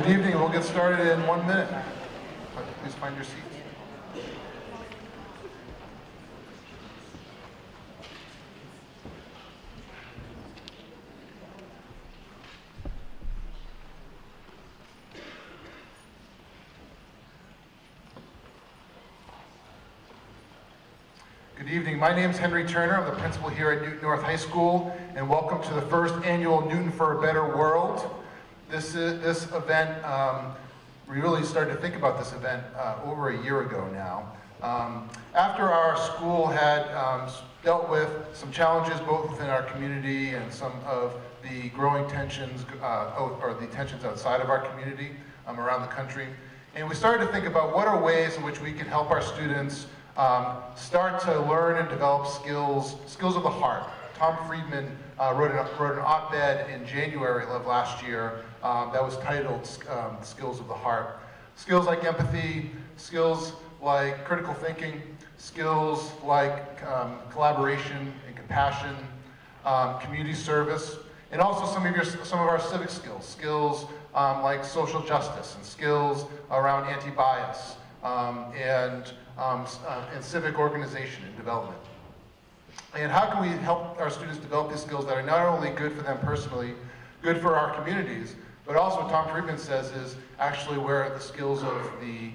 evening. We'll get started in 1 minute. Please find your seats. Good evening. My name is Henry Turner. I'm the principal here at Newton North High School, and welcome to the first annual Newton for a Better World. This event, we really started to think about this event over a year ago now. After our school had dealt with some challenges both within our community and some of the growing tensions, or the tensions outside of our community around the country, and we started to think about what are ways in which we can help our students start to learn and develop skills of the heart. Tom Friedman wrote an op-ed in January of last year that was titled Skills of the Heart. Skills like empathy, skills like critical thinking, skills like collaboration and compassion, community service, and also some of our civic skills like social justice and skills around anti-bias and civic organization and development. And how can we help our students develop these skills that are not only good for them personally, good for our communities, but also what Tom Friedman says is actually where the skills of the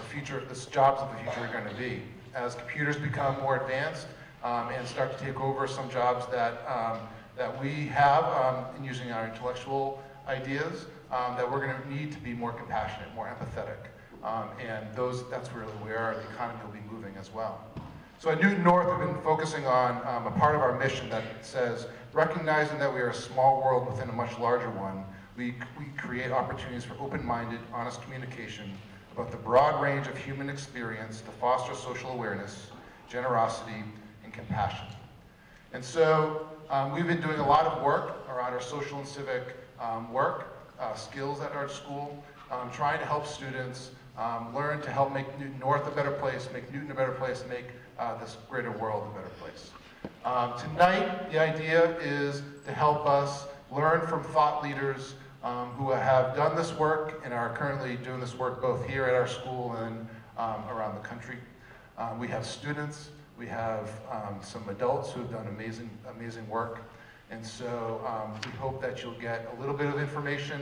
future, the jobs of the future are going to be. As computers become more advanced and start to take over some jobs that we have in using our intellectual ideas, that we're going to need to be more compassionate, more empathetic. And that's really where the economy will be moving as well. So at Newton North, we've been focusing on a part of our mission that says, recognizing that we are a small world within a much larger one, we create opportunities for open-minded, honest communication about the broad range of human experience to foster social awareness, generosity, and compassion. And so we've been doing a lot of work around our social and civic work, skills at our school, trying to help students learn to help make Newton North a better place, make Newton a better place, make this greater world a better place. Tonight, the idea is to help us learn from thought leaders who have done this work and are currently doing this work both here at our school and around the country. We have students, we have some adults who have done amazing work, and so we hope that you'll get a little bit of information.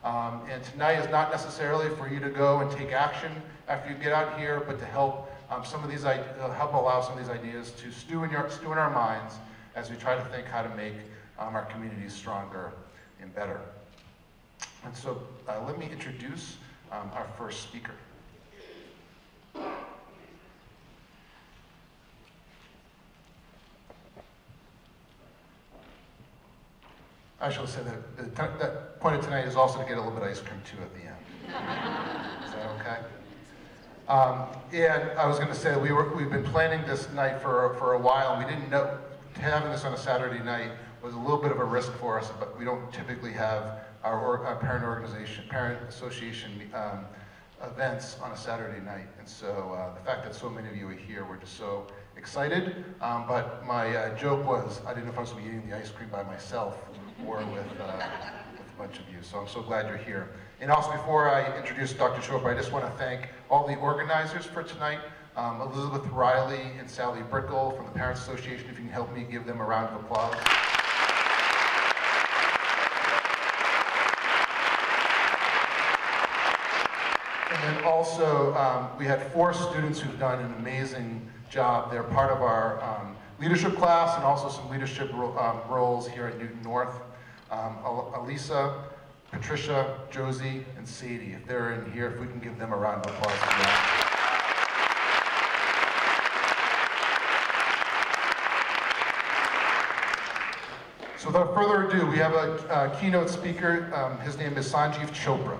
And tonight is not necessarily for you to go and take action after you get out here, but to help allow some of these ideas to stew in our minds as we try to think how to make our communities stronger and better. And so let me introduce our first speaker. I shall say that the point of tonight is also to get a little bit of ice cream too at the end. Is that okay? And I was going to say we've been planning this night for a while, and we didn't know having this on a Saturday night was a little bit of a risk for us, but we don't typically have our parent association events on a Saturday night, and so the fact that so many of you are here, we're just so excited. But my joke was I didn't know if I was going to be eating the ice cream by myself or with a bunch of you, so I'm so glad you're here. And also, before I introduce Dr. Chopra, I just want to thank all the organizers for tonight, Elizabeth Riley and Sally Brickle from the Parents Association. If you can help me give them a round of applause. And then also, we had 4 students who've done an amazing job. They're part of our leadership class and also some leadership roles here at Newton North. Alisa, Patricia, Josie, and Sadie. If they're in here, if we can give them a round of applause as well. So without further ado, we have a keynote speaker. His name is Sanjeev Chopra.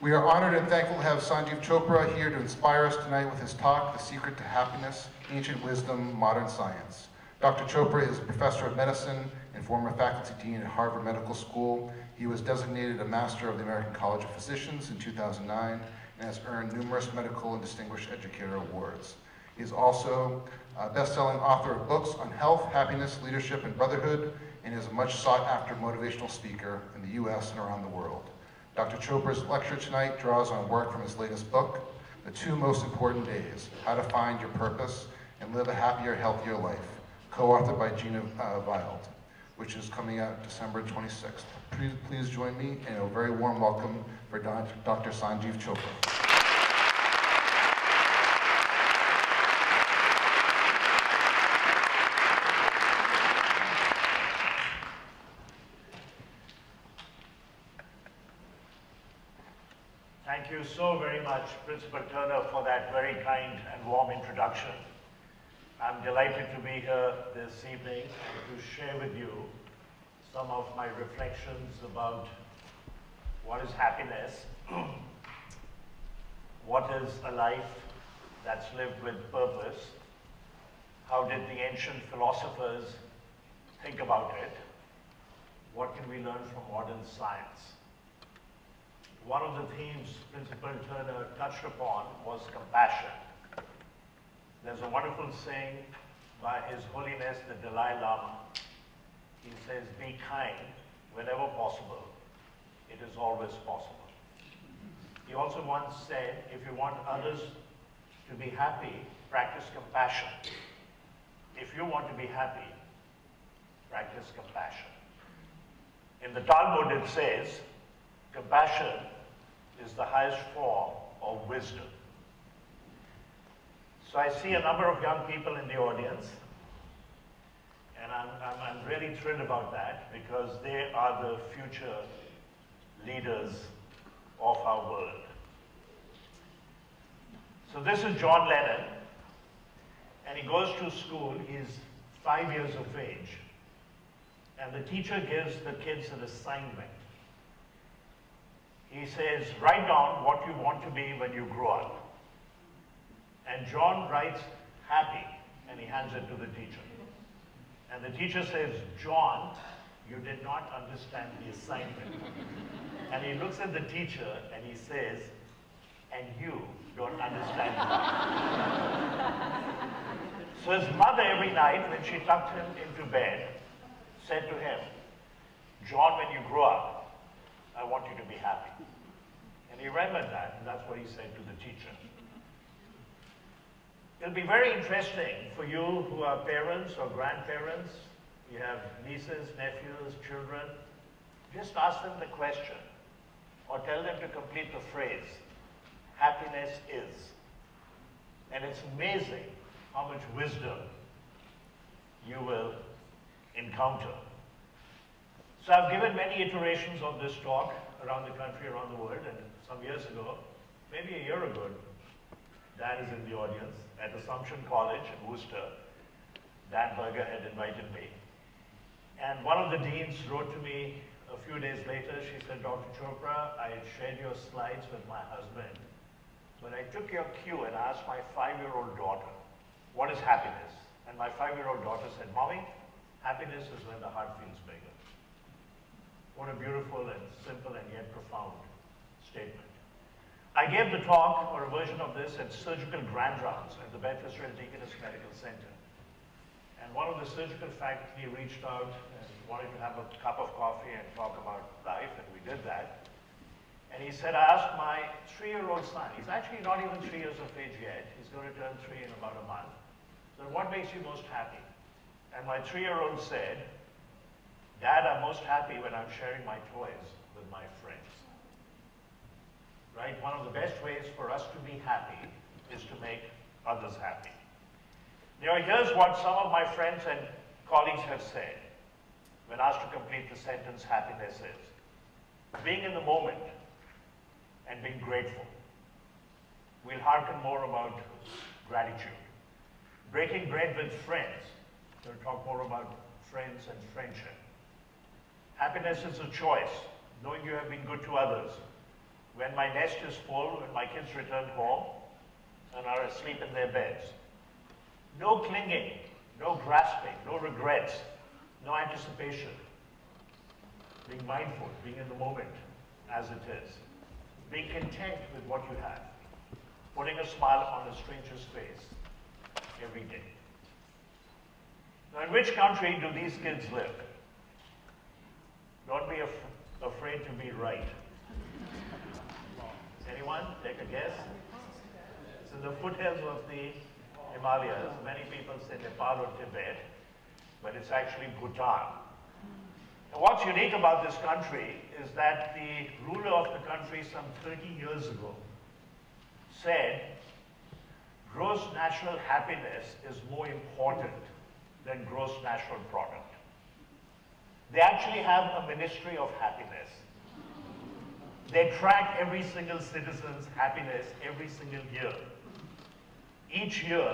We are honored and thankful to have Sanjeev Chopra here to inspire us tonight with his talk, The Secret to Happiness, Ancient Wisdom, Modern Science. Dr. Chopra is a professor of medicine and former faculty dean at Harvard Medical School. He was designated a Master of the American College of Physicians in 2009 and has earned numerous medical and distinguished educator awards. He is also a best-selling author of books on health, happiness, leadership, and brotherhood, and is a much sought-after motivational speaker in the US and around the world. Dr. Chopra's lecture tonight draws on work from his latest book, The Two Most Important Days, How to Find Your Purpose and Live a Happier, Healthier Life, co-authored by Gina Wild, which is coming out December 26th. Please join me in a very warm welcome for Dr. Sanjeev Chopra. Thank you so very much, Principal Turner, for that very kind and warm introduction. I'm delighted to be here this evening and to share with you some of my reflections about what is happiness, what is a life that's lived with purpose, how did the ancient philosophers think about it, what can we learn from modern science. One of the themes Principal Turner touched upon was compassion. There's a wonderful saying by His Holiness the Dalai Lama. He says, be kind whenever possible. It is always possible. He also once said, if you want others to be happy, practice compassion. If you want to be happy, practice compassion. In the Talmud it says, compassion is the highest form of wisdom. So I see a number of young people in the audience, and I'm really thrilled about that because they are the future leaders of our world. So this is John Lennon, and he goes to school. He's 5 years of age, and the teacher gives the kids an assignment. He says, write down what you want to be when you grow up. And John writes happy, and he hands it to the teacher. And the teacher says, John, you did not understand the assignment. And he looks at the teacher and he says, and you don't understand it. So his mother every night, when she tucked him into bed, said to him, John, when you grow up, I want you to be happy. And he remembered that, and that's what he said to the teacher. It'll be very interesting for you who are parents or grandparents, you have nieces, nephews, children, just ask them the question, or tell them to complete the phrase, happiness is. And it's amazing how much wisdom you will encounter. So I've given many iterations of this talk around the country, around the world, and some years ago, maybe a year ago, Dan is in the audience, at Assumption College in Worcester, Dan Berger had invited me. And one of the deans wrote to me a few days later. She said, Dr. Chopra, I had shared your slides with my husband, but I took your cue and asked my 5-year-old daughter, what is happiness? And my 5-year-old daughter said, Mommy, happiness is when the heart feels bigger. What a beautiful and simple and yet profound statement. I gave the talk, or a version of this, at surgical grand rounds at the Beth Israel Deaconess Medical Center. And one of the surgical faculty reached out and wanted to have a cup of coffee and talk about life, and we did that. And he said, I asked my 3-year-old son, he's actually not even 3 years of age yet, he's going to turn 3 in about a month. So what makes you most happy? And my 3-year-old said, Dad, I'm most happy when I'm sharing my toys with my friends. Right? One of the best ways for us to be happy is to make others happy. Now, here's what some of my friends and colleagues have said when asked to complete the sentence, happiness is. Being in the moment and being grateful. We'll hearken more about gratitude. Breaking bread with friends. We'll talk more about friends and friendship. Happiness is a choice, knowing you have been good to others. When my nest is full, when my kids return home and are asleep in their beds. No clinging, no grasping, no regrets, no anticipation. Being mindful, being in the moment as it is. Being content with what you have. Putting a smile on a stranger's face every day. Now, in which country do these kids live? Don't be afraid to be right. Anyone? Take a guess. It's in the foothills of the Himalayas. Many people say Nepal or Tibet, but it's actually Bhutan. And what's unique about this country is that the ruler of the country some 30 years ago said gross national happiness is more important than gross national product. They actually have a Ministry of Happiness. They track every single citizen's happiness every single year. Each year,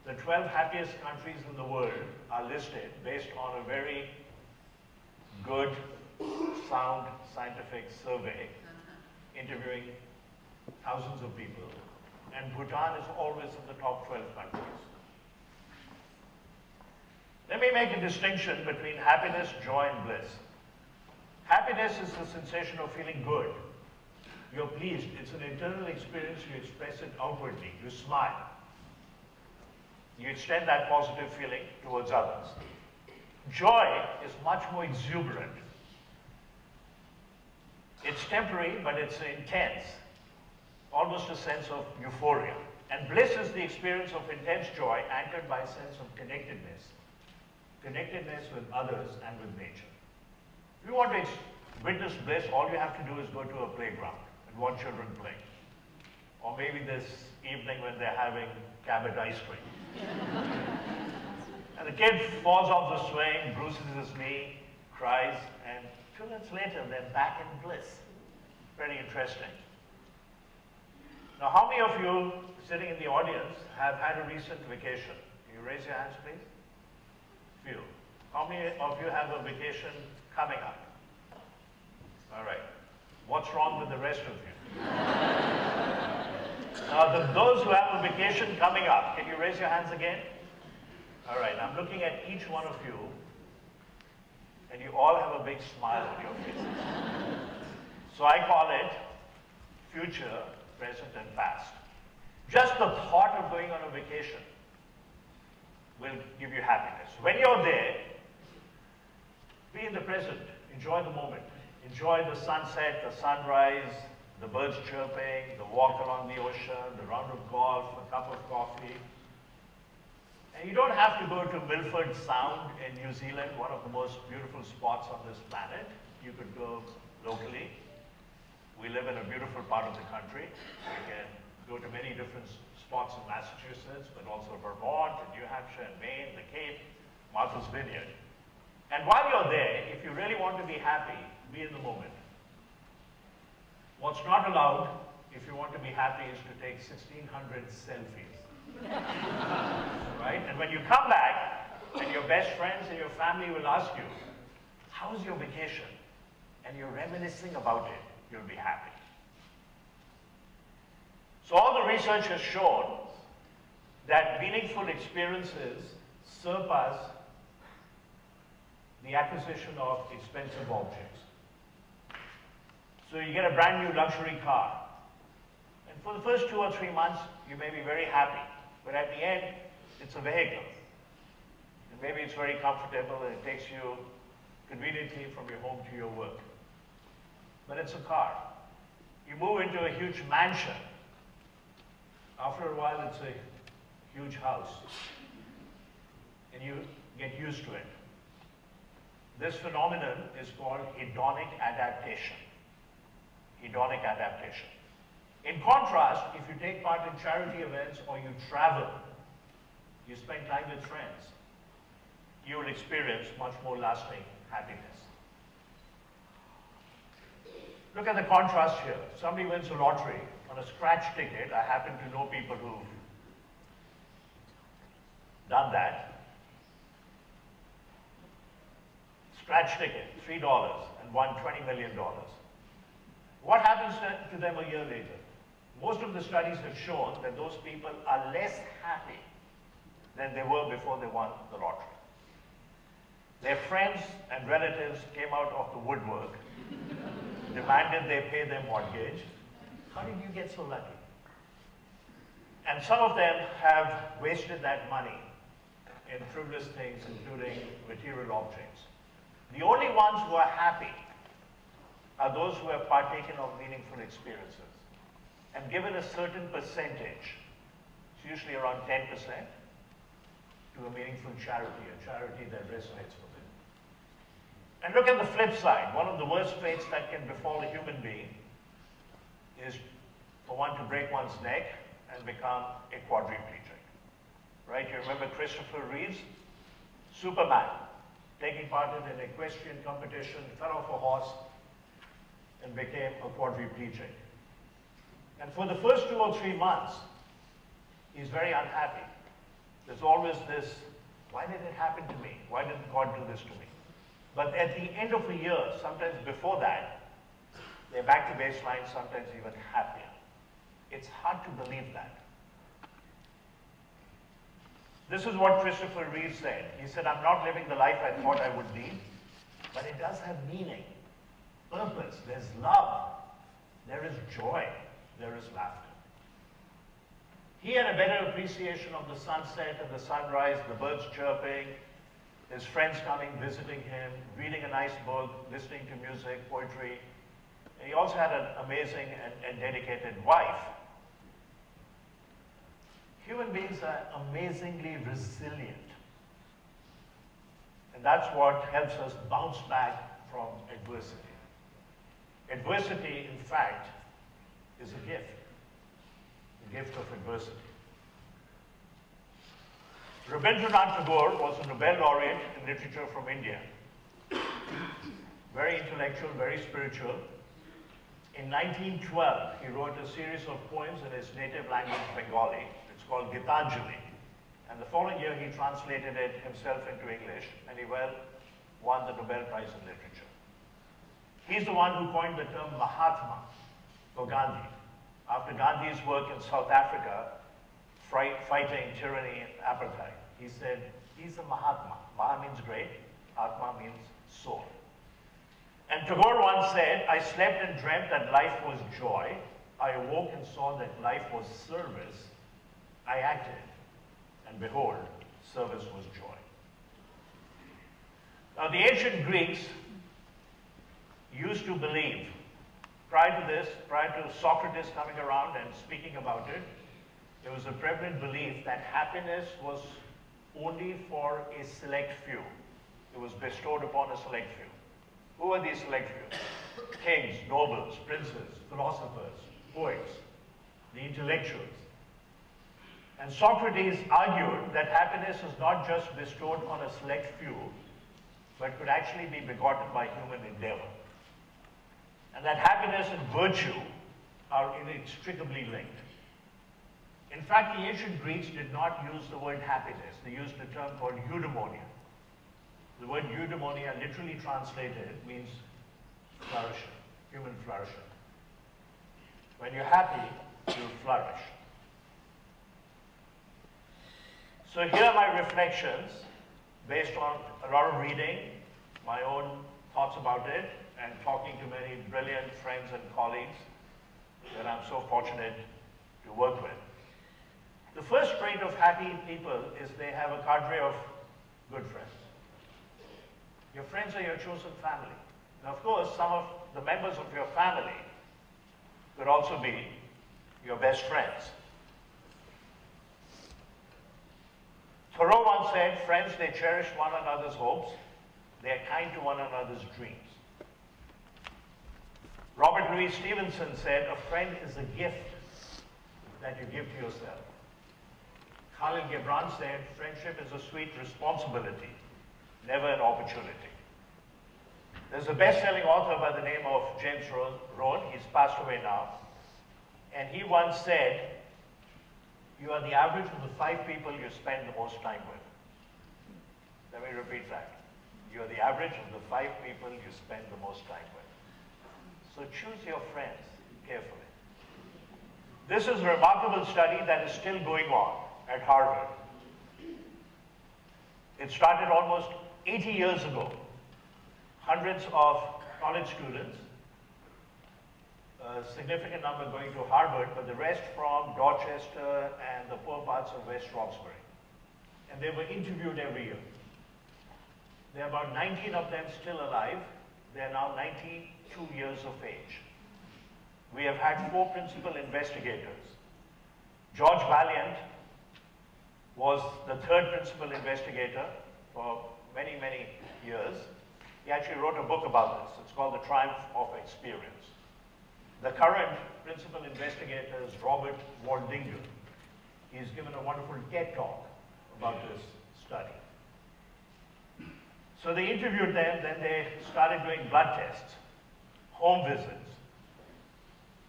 the 12 happiest countries in the world are listed based on a very good, sound, scientific survey, interviewing thousands of people. And Bhutan is always in the top 12 countries. Let me make a distinction between happiness, joy, and bliss. Happiness is the sensation of feeling good. You're pleased. It's an internal experience. You express it outwardly. You smile. You extend that positive feeling towards others. Joy is much more exuberant. It's temporary, but it's intense. Almost a sense of euphoria. And bliss is the experience of intense joy anchored by a sense of connectedness. Connectedness with others and with nature. If you want to witness bliss, all you have to do is go to a playground and watch children play. Or maybe this evening when they're having Cabot ice cream. And the kid falls off the swing, bruises his knee, cries, and 2 minutes later they're back in bliss. Very interesting. Now, how many of you sitting in the audience have had a recent vacation? Can you raise your hands, please? Few. How many of you have a vacation coming up? All right. What's wrong with the rest of you? Now, those who have a vacation coming up, can you raise your hands again? All right. I'm looking at each one of you, and you all have a big smile on your faces. So I call it future, present, and past. Just the thought of going on a vacation will give you happiness. When you're there, be in the present. Enjoy the moment. Enjoy the sunset, the sunrise, the birds chirping, the walk along the ocean, the round of golf, a cup of coffee. And you don't have to go to Milford Sound in New Zealand, one of the most beautiful spots on this planet. You could go locally. We live in a beautiful part of the country. We can go to many different spots in Massachusetts, but also Vermont, and New Hampshire, and Maine, the Cape, Martha's Vineyard. And while you're there, if you really want to be happy, be in the moment. What's not allowed, if you want to be happy, is to take 1,600 selfies. Right? And when you come back, and your best friends and your family will ask you, how was your vacation? And you're reminiscing about it, you'll be happy. So all the research has shown that meaningful experiences surpass the acquisition of expensive objects. So you get a brand new luxury car, and for the first 2 or 3 months, you may be very happy, but at the end, it's a vehicle. And maybe it's very comfortable and it takes you conveniently from your home to your work. But it's a car. You move into a huge mansion. After a while, it's a huge house. And you get used to it. This phenomenon is called hedonic adaptation. Hedonic adaptation. In contrast, if you take part in charity events or you travel, you spend time with friends, you will experience much more lasting happiness. Look at the contrast here. Somebody wins a lottery on a scratch ticket. I happen to know people who've done that. Scratch ticket, $3, and won $20 million. What happens to them a year later? Most of the studies have shown that those people are less happy than they were before they won the lottery. Their friends and relatives came out of the woodwork, demanded they pay their mortgage. How did you get so lucky? And some of them have wasted that money in frivolous things, including material objects. The only ones who are happy are those who have partaken of meaningful experiences and given a certain percentage, it's usually around 10%, to a meaningful charity, a charity that resonates with them. And look at the flip side. One of the worst fates that can befall a human being is for one to break one's neck and become a quadriplegic. Right? You remember Christopher Reeves? Superman, taking part in an equestrian competition, fell off a horse and became a quadriplegic. And for the first 2 or 3 months, he's very unhappy. There's always this, why did it happen to me? Why didn't God do this to me? But at the end of a year, sometimes before that, they're back to baseline, sometimes even happier. It's hard to believe that. This is what Christopher Reeve said. He said, I'm not living the life I thought I would lead, but it does have meaning, purpose, there's love, there is joy, there is laughter. He had a better appreciation of the sunset and the sunrise, the birds chirping, his friends coming, visiting him, reading a nice book, listening to music, poetry. And he also had an amazing and dedicated wife. Human beings are amazingly resilient. And that's what helps us bounce back from adversity. Adversity, in fact, is a gift. The gift of adversity. Rabindranath Tagore was a Nobel laureate in literature from India. Very intellectual, very spiritual. In 1912, he wrote a series of poems in his native language, Bengali. It's called Gitanjali. And the following year, he translated it himself into English, and he won the Nobel Prize in Literature. He's the one who coined the term Mahatma for Gandhi. After Gandhi's work in South Africa, fighting tyranny and apartheid, he said, he's a Mahatma. Maha means great, Atma means soul. And Tagore once said, I slept and dreamt that life was joy. I awoke and saw that life was service. I acted, and behold, service was joy. Now, the ancient Greeks used to believe, prior to this, prior to Socrates coming around and speaking about it, there was a prevalent belief that happiness was only for a select few. It was bestowed upon a select few. Who were these select few? Kings, nobles, princes, philosophers, poets, the intellectuals. And Socrates argued that happiness is not just bestowed on a select few, but could actually be begotten by human endeavor. And that happiness and virtue are inextricably linked. In fact, the ancient Greeks did not use the word happiness. They used a term called eudaimonia. The word eudaimonia, literally translated, means flourishing, human flourishing. When you're happy, you flourish. So here are my reflections based on a lot of reading, my own thoughts about it, and talking to many brilliant friends and colleagues that I'm so fortunate to work with. The first trait of happy people is they have a cadre of good friends. Your friends are your chosen family. Now, of course, some of the members of your family could also be your best friends. Thoreau once said, friends, they cherish one another's hopes. They are kind to one another's dreams. Robert Louis Stevenson said, a friend is a gift that you give to yourself. Khalil Gibran said, friendship is a sweet responsibility, never an opportunity. There's a best-selling author by the name of James Rohn. He's passed away now. And he once said, you are the average of the 5 people you spend the most time with. Let me repeat that. You are the average of the 5 people you spend the most time with. So choose your friends carefully. This is a remarkable study that is still going on at Harvard. It started almost 80 years ago. Hundreds of college students, a significant number going to Harvard, but the rest from Dorchester and the poor parts of West Roxbury. And they were interviewed every year. There are about 19 of them still alive. They are now 92 years of age. We have had 4 principal investigators. George Valiant was the 3rd principal investigator for many, many years. He actually wrote a book about this. It's called The Triumph of Experience. The current principal investigator is Robert Waldingel. He's given a wonderful TED talk about this study. So they interviewed them, then they started doing blood tests, home visits,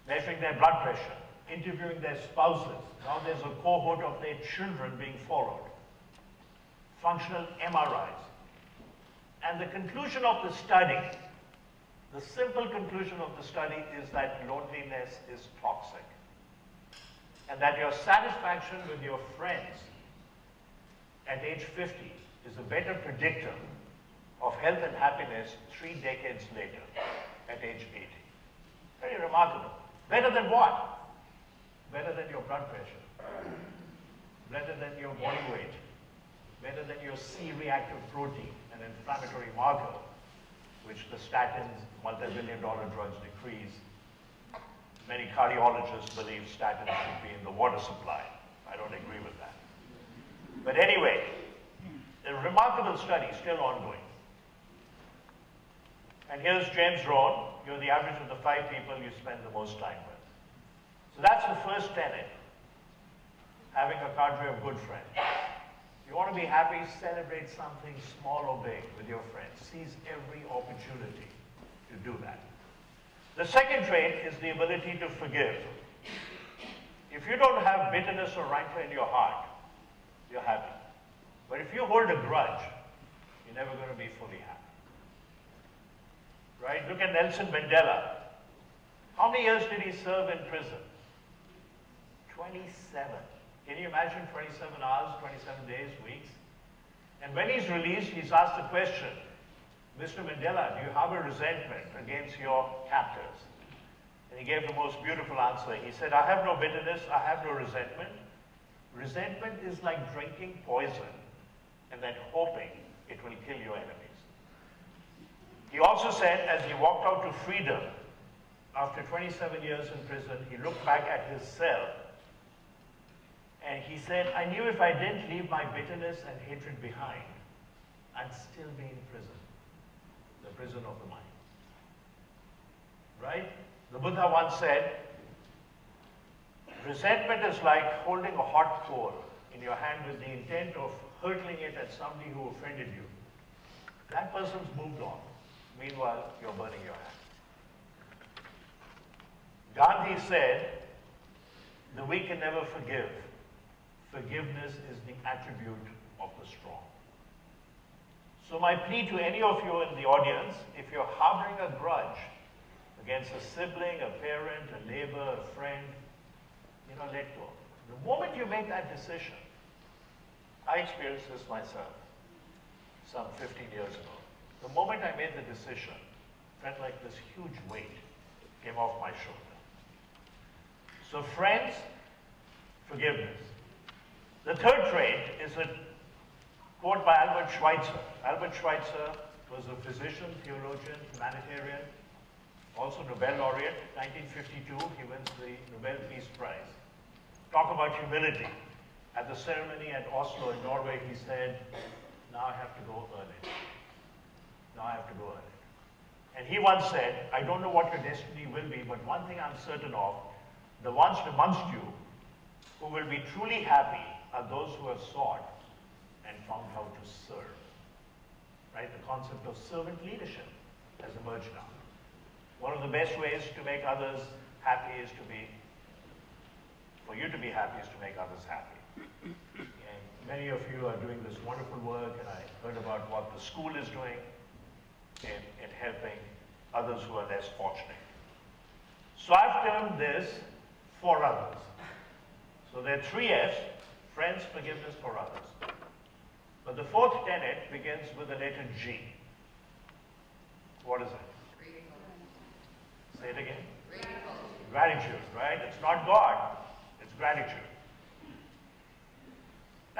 measuring their blood pressure, interviewing their spouses. Now there's a cohort of their children being followed, functional MRIs. And the conclusion of the study, the simple conclusion of the study is that loneliness is toxic. And that your satisfaction with your friends at age 50 is a better predictor of health and happiness 3 decades later, at age 80. Very remarkable. Better than what? Better than your blood pressure. Better than your body weight. Better than your C-reactive protein, an inflammatory marker, which the statins, multi-billion-dollar drugs decrease. Many cardiologists believe statins should be in the water supply. I don't agree with that. But anyway, a remarkable study still ongoing. And here's James Rohn. You're the average of the 5 people you spend the most time with. So that's the first tenet, having a cadre of good friends. You want to be happy, celebrate something small or big with your friends. Seize every opportunity to do that. The second trait is the ability to forgive. If you don't have bitterness or rancor in your heart, you're happy. But if you hold a grudge, you're never going to be fully happy. Right? Look at Nelson Mandela. How many years did he serve in prison? 27. Can you imagine 27 hours, 27 days, weeks? And when he's released, he's asked the question, Mr. Mandela, do you harbor resentment against your captors? And he gave the most beautiful answer. He said, I have no bitterness, I have no resentment. Resentment is like drinking poison and then hoping it will kill your enemies. He also said, as he walked out to freedom, after 27 years in prison, he looked back at his cell and he said, I knew if I didn't leave my bitterness and hatred behind, I'd still be in prison, the prison of the mind. Right? The Buddha once said, resentment is like holding a hot coal in your hand with the intent of hurtling it at somebody who offended you. That person's moved on. Meanwhile, you're burning your hand. Gandhi said, the weak can never forgive. Forgiveness is the attribute of the strong. So my plea to any of you in the audience, if you're harboring a grudge against a sibling, a parent, a neighbor, a friend, let go. The moment you make that decision, I experienced this myself some 15 years ago. The moment I made the decision, it felt like this huge weight came off my shoulder. So friends, forgiveness. The third trait is a quote by Albert Schweitzer. Albert Schweitzer was a physician, theologian, humanitarian, also Nobel laureate. 1952, he wins the Nobel Peace Prize. Talk about humility. At the ceremony at Oslo in Norway, he said, now I have to go earn it. Now I have to go earn it. And he once said, I don't know what your destiny will be, but one thing I'm certain of, the ones amongst you who will be truly happy are those who have sought and found how to serve. Right? The concept of servant leadership has emerged now. One of the best ways to make others happy is for you to be happy is to make others happy. And many of you are doing this wonderful work, and I heard about what the school is doing in helping others who are less fortunate. So I've termed this for others. So there are 3 F's, friends, forgiveness, for others. But the fourth tenet begins with the letter G. What is it? Say it again. Gratitude, right? It's not God, it's gratitude.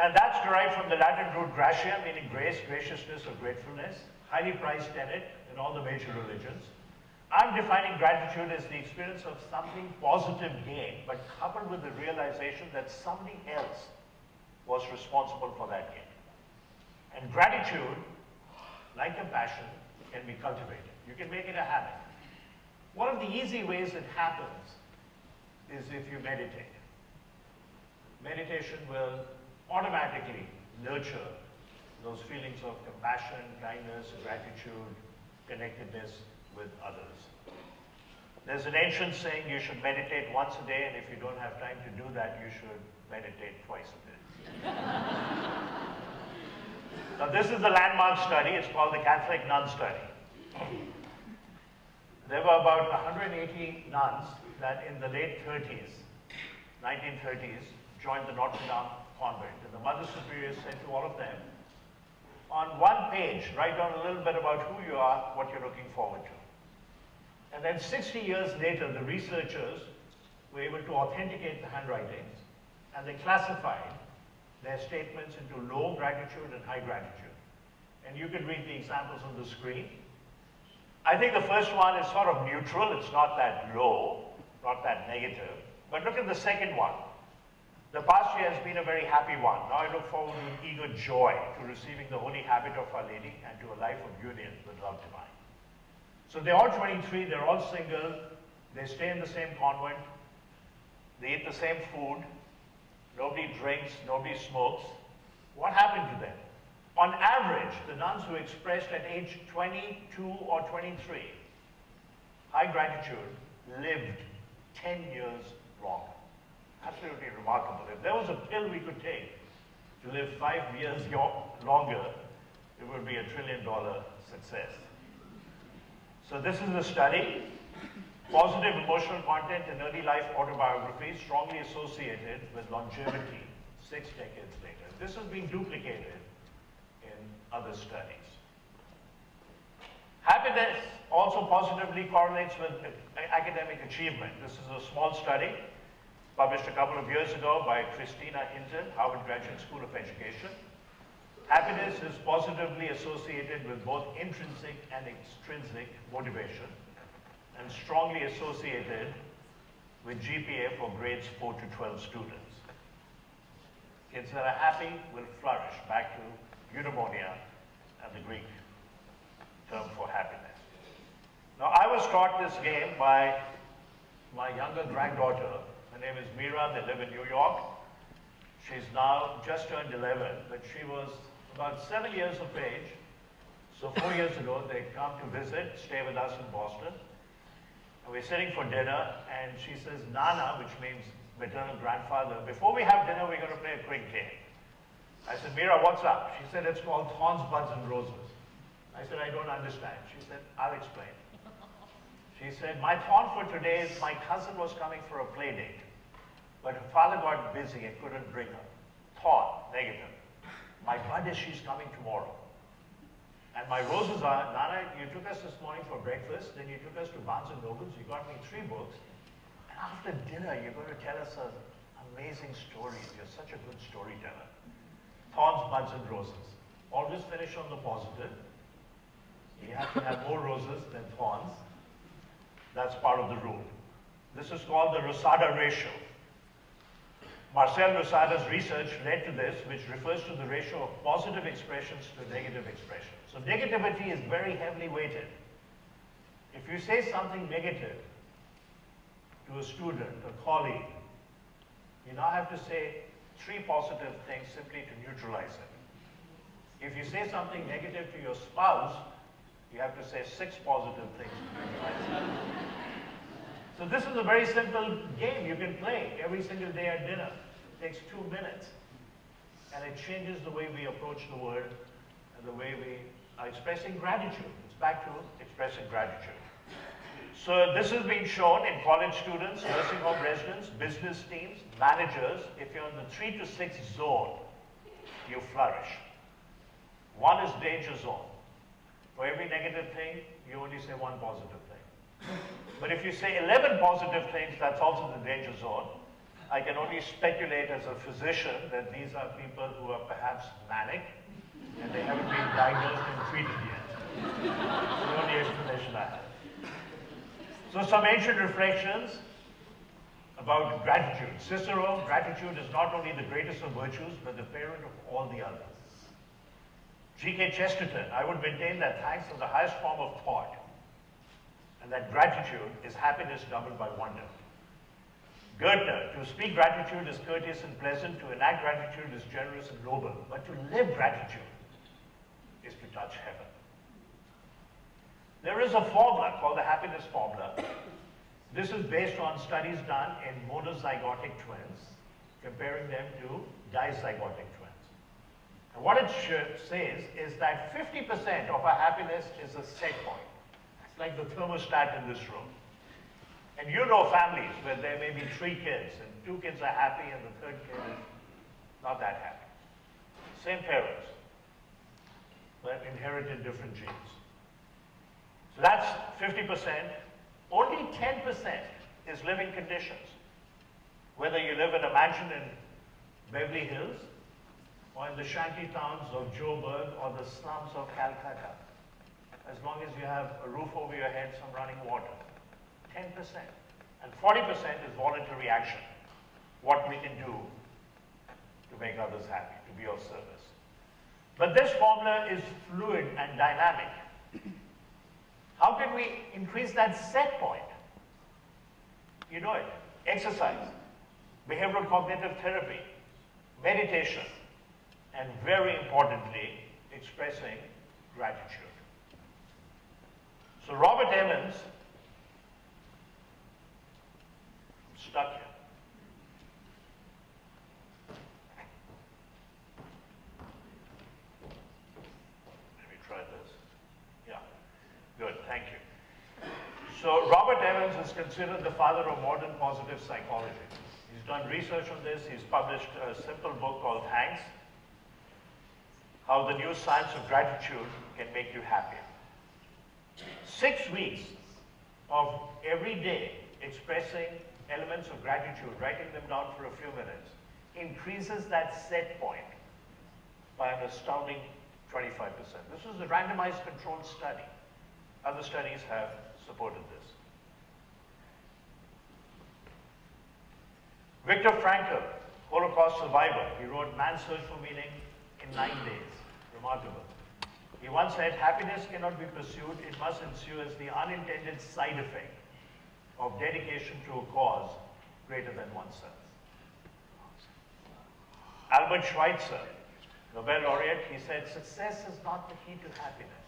And that's derived from the Latin root gratia, meaning grace, graciousness, or gratefulness, highly prized tenet in all the major religions. I'm defining gratitude as the experience of something positive gain, but coupled with the realization that somebody else was responsible for that gain. And gratitude, like compassion, can be cultivated. You can make it a habit. One of the easy ways it happens is if you meditate. Meditation will automatically nurture those feelings of compassion, kindness, gratitude, connectedness with others. There's an ancient saying you should meditate once a day, and if you don't have time to do that, you should meditate twice a day. Now this is the landmark study. It's called the Catholic Nun Study. There were about 180 nuns that in the late 30s, 1930s, joined the Notre Dame convent. And the Mother Superior said to all of them, on one page, write down a little bit about who you are, what you're looking forward to. And then 60 years later, the researchers were able to authenticate the handwritings, and they classified their statements into low gratitude and high gratitude. And you can read the examples on the screen. I think the first one is sort of neutral. It's not that low, not that negative. But look at the second one. The past year has been a very happy one. Now I look forward with eager joy to receiving the holy habit of Our Lady and to a life of union with love divine. So they're all 23, they're all single, they stay in the same convent, they eat the same food, nobody drinks, nobody smokes. What happened to them? On average, the nuns who expressed at age 22 or 23 high gratitude lived 10 years longer. Absolutely remarkable. If there was a pill we could take to live 5 years longer, it would be $1 trillion success. So this is the study. Positive emotional content in early life autobiographies strongly associated with longevity 6 decades later. This has been duplicated in other studies. Happiness also positively correlates with academic achievement. This is a small study published a couple of years ago by Christina Hinton, Harvard Graduate School of Education. Happiness is positively associated with both intrinsic and extrinsic motivation, and strongly associated with GPA for grades 4 to 12 students. Kids that are happy will flourish, back to eudaimonia and the Greek term for happiness. Now, I was taught this game by my younger granddaughter. Her name is Mira. They live in New York. She's now just turned 11, but she was about 7 years of age. So 4 years ago, they come to visit, stay with us in Boston. And we're sitting for dinner, and she says, Nana, which means maternal grandfather, before we have dinner, we're going to play a quick game. I said, Mira, what's up? She said, it's called Thorns, Buds, and Roses. I said, I don't understand. She said, I'll explain. She said, my thorn for today is my cousin was coming for a play date, but her father got busy and couldn't bring her. Thorn, negative. My bud is she's coming tomorrow. And my roses are, Nana, you took us this morning for breakfast, then you took us to Barnes & Nobles, you got me 3 books, and after dinner, you're going to tell us an amazing story. You're such a good storyteller. Thorns, buds, and roses. Always finish on the positive. You have to have more roses than thorns. That's part of the rule. This is called the Rosada ratio. Marcel Rosada's research led to this, which refers to the ratio of positive expressions to negative expressions. So negativity is very heavily weighted. If you say something negative to a student, a colleague, you now have to say 3 positive things simply to neutralize it. If you say something negative to your spouse, you have to say 6 positive things to neutralize it. So this is a very simple game you can play every single day at dinner. It takes 2 minutes. And it changes the way we approach the world and the way we are expressing gratitude. It's back to expressing gratitude. So this has been shown in college students, nursing home residents, business teams, managers. If you're in the 3 to 6 zone, you flourish. 1 is danger zone. For every negative thing, you only say 1 positive thing. But if you say 11 positive things, that's also the danger zone. I can only speculate as a physician that these are people who are perhaps manic and they haven't been diagnosed and treated yet. It's the only explanation I have. So some ancient reflections about gratitude. Cicero, gratitude is not only the greatest of virtues, but the parent of all the others. G.K. Chesterton, I would maintain that thanks is the highest form of thought, and that gratitude is happiness doubled by wonder. Goethe, to speak gratitude is courteous and pleasant, to enact gratitude is generous and noble, but to live gratitude is to touch heaven. There is a formula called the happiness formula. This is based on studies done in monozygotic twins, comparing them to dizygotic twins. And what it says is that 50% of our happiness is a set point. It's like the thermostat in this room. And you know families where there may be 3 kids, and 2 kids are happy and the 3rd kid is not that happy. Same parents, but inherited different genes. So that's 50%. Only 10% is living conditions. Whether you live in a mansion in Beverly Hills, or in the shanty towns of Joburg, or the slums of Calcutta. As long as you have a roof over your head, some running water. 10%. And 40% is voluntary action. What we can do to make others happy, to be of service. But this formula is fluid and dynamic. How can we increase that set point? You know it. Exercise, behavioral cognitive therapy, meditation, and very importantly, expressing gratitude. So Robert Emmons, I'm stuck here. Let me try this. Yeah, good, thank you. So Robert Emmons is considered the father of modern positive psychology. He's done research on this. He's published a simple book called Thanks, How the New Science of Gratitude Can Make You Happy. 6 weeks of every day expressing elements of gratitude, writing them down for a few minutes, increases that set point by an astounding 25%. This was a randomized controlled study. Other studies have supported this. Viktor Frankl, Holocaust survivor, he wrote Man's Search for Meaning in 9 days. Remarkable. He once said, happiness cannot be pursued, it must ensue as the unintended side effect of dedication to a cause greater than oneself. Albert Schweitzer, Nobel laureate, he said, success is not the key to happiness.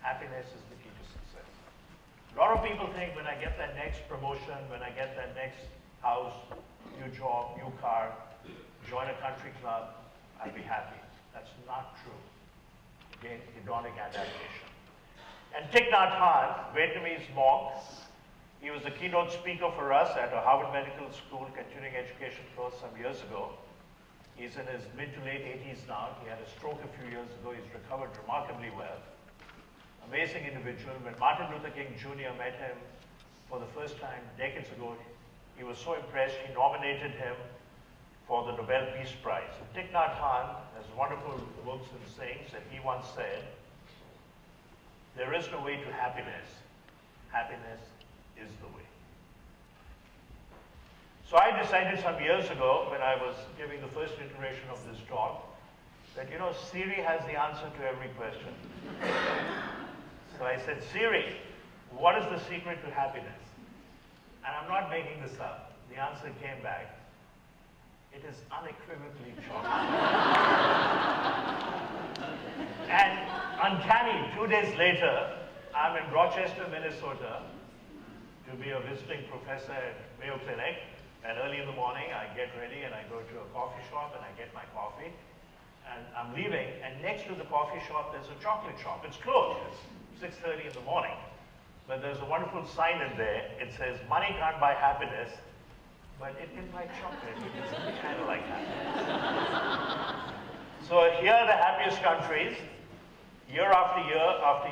Happiness is the key to success. A lot of people think when I get that next promotion, when I get that next house, new job, new car, join a country club, I'll be happy. That's not true. Again, hedonic adaptation. And Thich Nhat Hanh, Vietnamese monk, he was the keynote speaker for us at a Harvard Medical School continuing education course some years ago. He's in his mid to late 80s now. He had a stroke a few years ago. He's recovered remarkably well. Amazing individual. When Martin Luther King Jr. met him for the first time decades ago, he was so impressed, he nominated him for the Nobel Peace Prize. And Thich Nhat Hanh has wonderful books and sayings, and he once said, there is no way to happiness. Happiness is the way. So I decided some years ago, when I was giving the first iteration of this talk, that, you know, Siri has the answer to every question. So I said, Siri, what is the secret to happiness? And I'm not making this up. The answer came back. It is unequivocally chocolate. And uncanny, 2 days later, I'm in Rochester, Minnesota, to be a visiting professor at Mayo Clinic. And early in the morning, I get ready and I go to a coffee shop and I get my coffee. And I'm leaving, and next to the coffee shop, there's a chocolate shop. It's closed. It's 6:30 in the morning. But there's a wonderful sign in there. It says, money can't buy happiness, but it can buy chocolate. It's kind of like happiness. So here are the happiest countries. Year after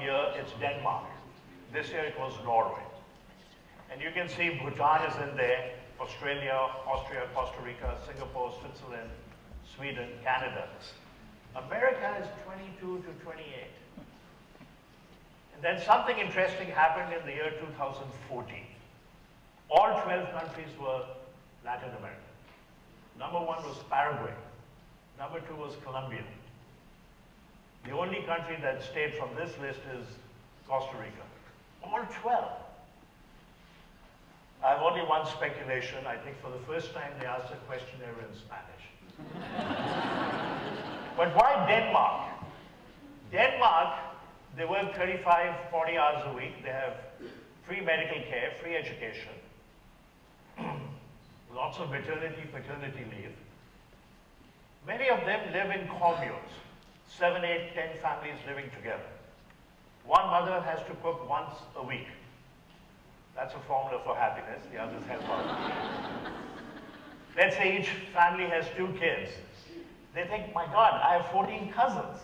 year, it's Denmark. This year it was Norway. And you can see Bhutan is in there, Australia, Austria, Costa Rica, Singapore, Switzerland, Sweden, Canada. America is 22 to 28. And then something interesting happened in the year 2014. All 12 countries were Latin American. Number 1 was Paraguay. Number 2 was Colombia. The only country that stayed from this list is Costa Rica. All 12. I have only one speculation. I think for the first time they asked a questionnaire in Spanish. But why Denmark? Denmark, they work 35, 40 hours a week. They have free medical care, free education, lots of maternity, paternity leave. Many of them live in communes, 7, 8, 10 families living together. One mother has to cook once a week. That's a formula for happiness. The others help out. Let's say each family has 2 kids. They think, my God, I have 14 cousins.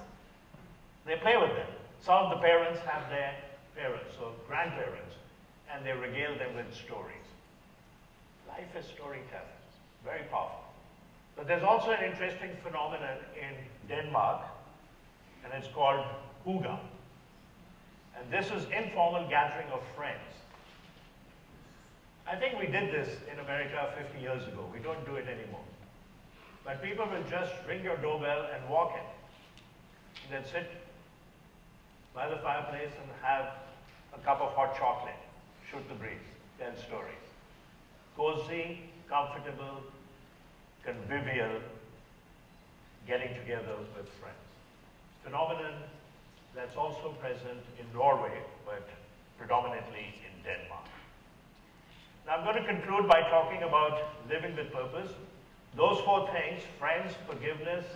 They play with them. Some of the parents have their parents or grandparents, and they regale them with stories. Life is storytelling. Very powerful. But there's also an interesting phenomenon in Denmark, and it's called hygge. And this is informal gathering of friends. I think we did this in America 50 years ago. We don't do it anymore. But people will just ring your doorbell and walk in. And they'll sit by the fireplace and have a cup of hot chocolate, shoot the breeze, tell stories. Cozy, comfortable, convivial, getting together with friends. Phenomenon that's also present in Norway, but predominantly in Denmark. Now I'm going to conclude by talking about living with purpose. Those 4 things, friends, forgiveness,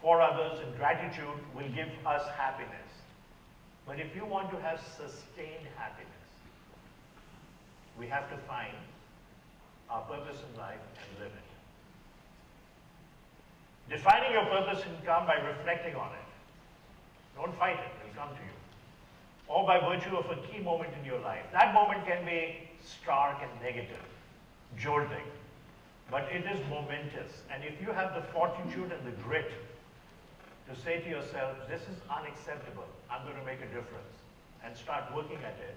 for others, and gratitude will give us happiness. But if you want to have sustained happiness, we have to find our purpose in life and live it. Defining your purpose can come by reflecting on it. Don't fight it, it will come to you. Or by virtue of a key moment in your life. That moment can be stark and negative, jolting, but it is momentous. And if you have the fortitude and the grit to say to yourself, this is unacceptable, I'm going to make a difference, and start working at it,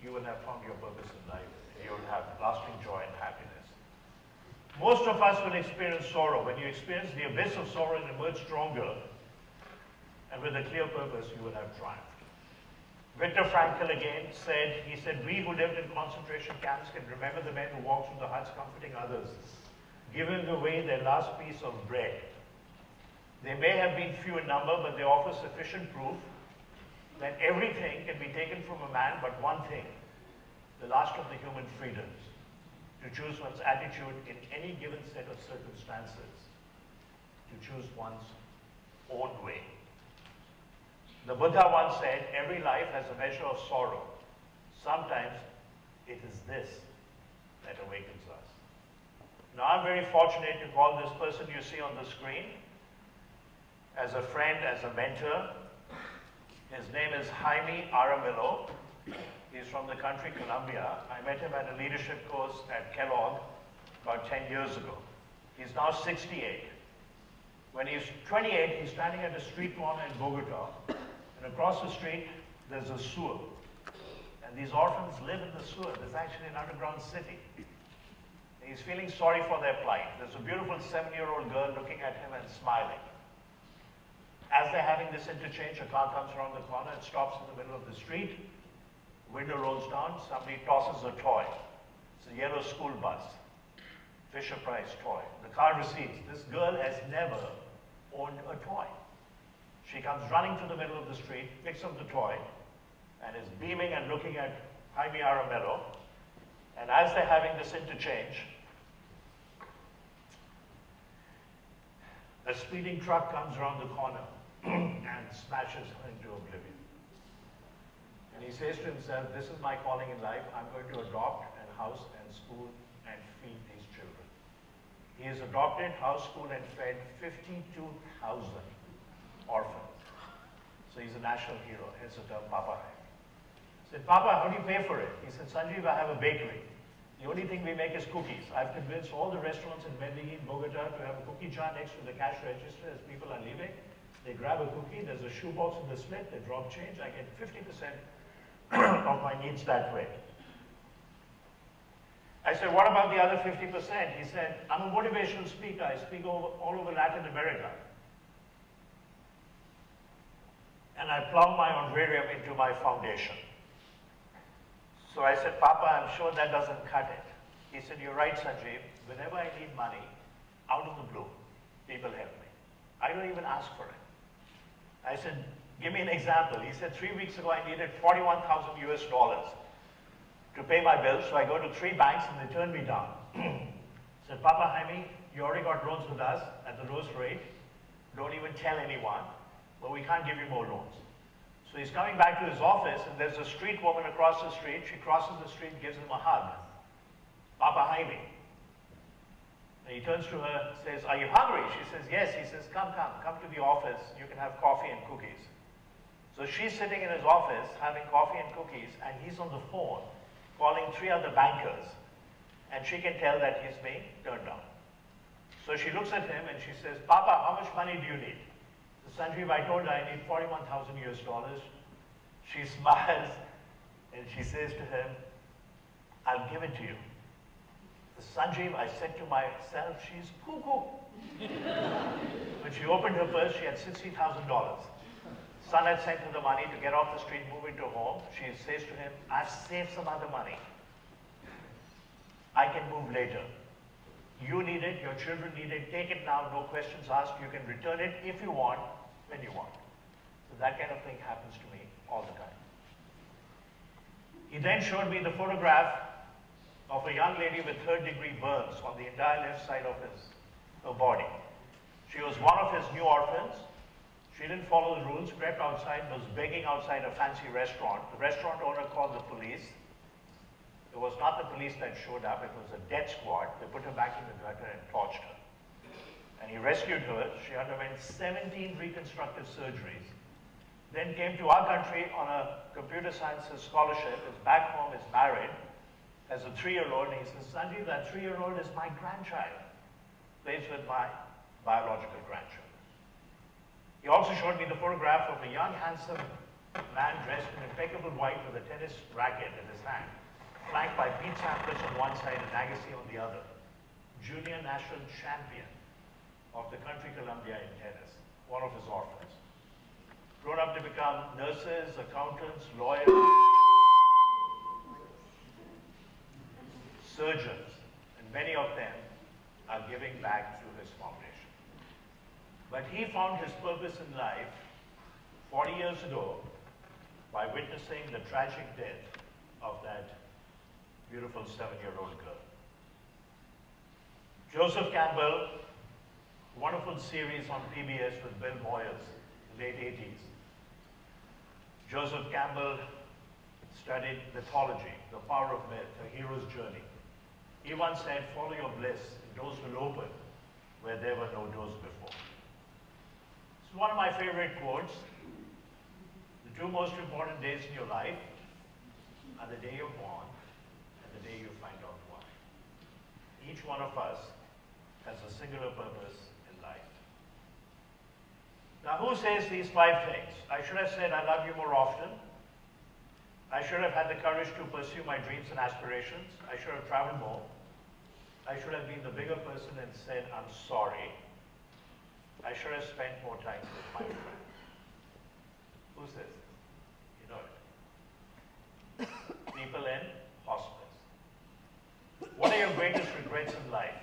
you will have found your purpose in life. You will have lasting joy and happiness. Most of us will experience sorrow. When you experience the abyss of sorrow and emerge stronger, and with a clear purpose, you will have triumphed. Viktor Frankl again said, he said, we who lived in concentration camps can remember the men who walked through the huts comforting others, giving away their last piece of bread. They may have been few in number, but they offer sufficient proof that everything can be taken from a man but one thing, the last of the human freedoms, to choose one's attitude in any given set of circumstances, to choose one's own way. The Buddha once said, every life has a measure of sorrow. Sometimes it is this that awakens us. Now I'm very fortunate to call this person you see on the screen as a friend, as a mentor. His name is Jaime Aramillo. He's from the country Colombia. I met him at a leadership course at Kellogg about 10 years ago. He's now 68. When he's 28, he's standing at a street corner in Bogota, and across the street, there's a sewer. And these orphans live in the sewer. There's actually an underground city. And he's feeling sorry for their plight. There's a beautiful 7-year-old girl looking at him and smiling. As they're having this interchange, a car comes around the corner and stops in the middle of the street. Window rolls down, somebody tosses a toy. It's a yellow school bus, Fisher-Price toy. The car recedes. This girl has never owned a toy. She comes running to the middle of the street, picks up the toy, and is beaming and looking at Jaime Aramillo. And as they're having this interchange, a speeding truck comes around the corner and smashes her into oblivion. And he says to himself, this is my calling in life. I'm going to adopt and house and school and feed these children. He has adopted, housed, schooled, and fed 52,000 orphans. So he's a national hero, hence the term Papa Hai. I said, Papa, how do you pay for it? He said, Sanjeev, I have a bakery. The only thing we make is cookies. I've convinced all the restaurants in Medellin, Bogota to have a cookie jar next to the cash register as people are leaving. They grab a cookie, there's a shoebox in the slit, they drop change, I get 50% of my needs that way. I said, what about the other 50%? He said, I'm a motivational speaker. I speak all over Latin America. And I plowed my honorarium into my foundation. So I said, Papa, I'm sure that doesn't cut it. He said, you're right, Sanjeev. Whenever I need money, out of the blue, people help me. I don't even ask for it. I said, give me an example. He said, 3 weeks ago, I needed 41,000 US dollars to pay my bills. So I go to 3 banks and they turn me down. I said, Papa Jaime, you already got loans with us at the lowest rate. Don't even tell anyone, but we can't give you more loans. So he's coming back to his office, and there's a street woman across the street. She crosses the street, gives him a hug. Papa Jaime. And he turns to her, says, are you hungry? She says, yes. He says, come to the office. You can have coffee and cookies. So she's sitting in his office having coffee and cookies, and he's on the phone calling 3 other bankers. And she can tell that he's being turned down. So she looks at him and she says, Papa, how much money do you need? Sanjeev, I told her I need 41,000 US dollars. She smiles and she says to him, I'll give it to you. Sanjeev, I said to myself, she's cuckoo. When she opened her purse, she had $60,000. Son had sent her the money to get off the street, move into home. She says to him, I've saved some other money. I can move later. You need it, your children need it, take it now, no questions asked. You can return it if you want, when you want. So that kind of thing happens to me all the time. He then showed me the photograph of a young lady with 3rd-degree burns on the entire left side of her body. She was one of his new orphans. She didn't follow the rules, crept outside, was begging outside a fancy restaurant. The restaurant owner called the police. It was not the police that showed up, it was a death squad. They put her back in the gutter and torched her. And he rescued her. She underwent 17 reconstructive surgeries. Then came to our country on a computer sciences scholarship, is back home, is married, has a 3-year-old, and he says, Sanjeev, that 3-year-old is my grandchild. Plays with my biological grandchildren. He also showed me the photograph of a young, handsome man dressed in impeccable white with a tennis racket in his hand, flanked by Pete Sampras on one side and Agassi on the other. Junior national champion of the country Columbia in tennis, one of his orphans. Grown up to become nurses, accountants, lawyers, surgeons, and many of them are giving back through his foundation. But he found his purpose in life 40 years ago by witnessing the tragic death of that beautiful 7-year-old girl. Joseph Campbell, wonderful series on PBS with Bill Moyers, late 80s. Joseph Campbell studied mythology, the power of myth, a hero's journey. He once said, follow your bliss, doors will open where there were no doors before. It's one of my favorite quotes. The 2 most important days in your life are the day you're born and the day you find out why. Each one of us has a singular purpose in life. Now, who says these 5 things? I should have said, I love you more often. I should have had the courage to pursue my dreams and aspirations. I should have traveled more. I should have been the bigger person and said, I'm sorry. I should have spent more time with my friends. Who says this? You know it. People in hospice. What are your greatest regrets in life?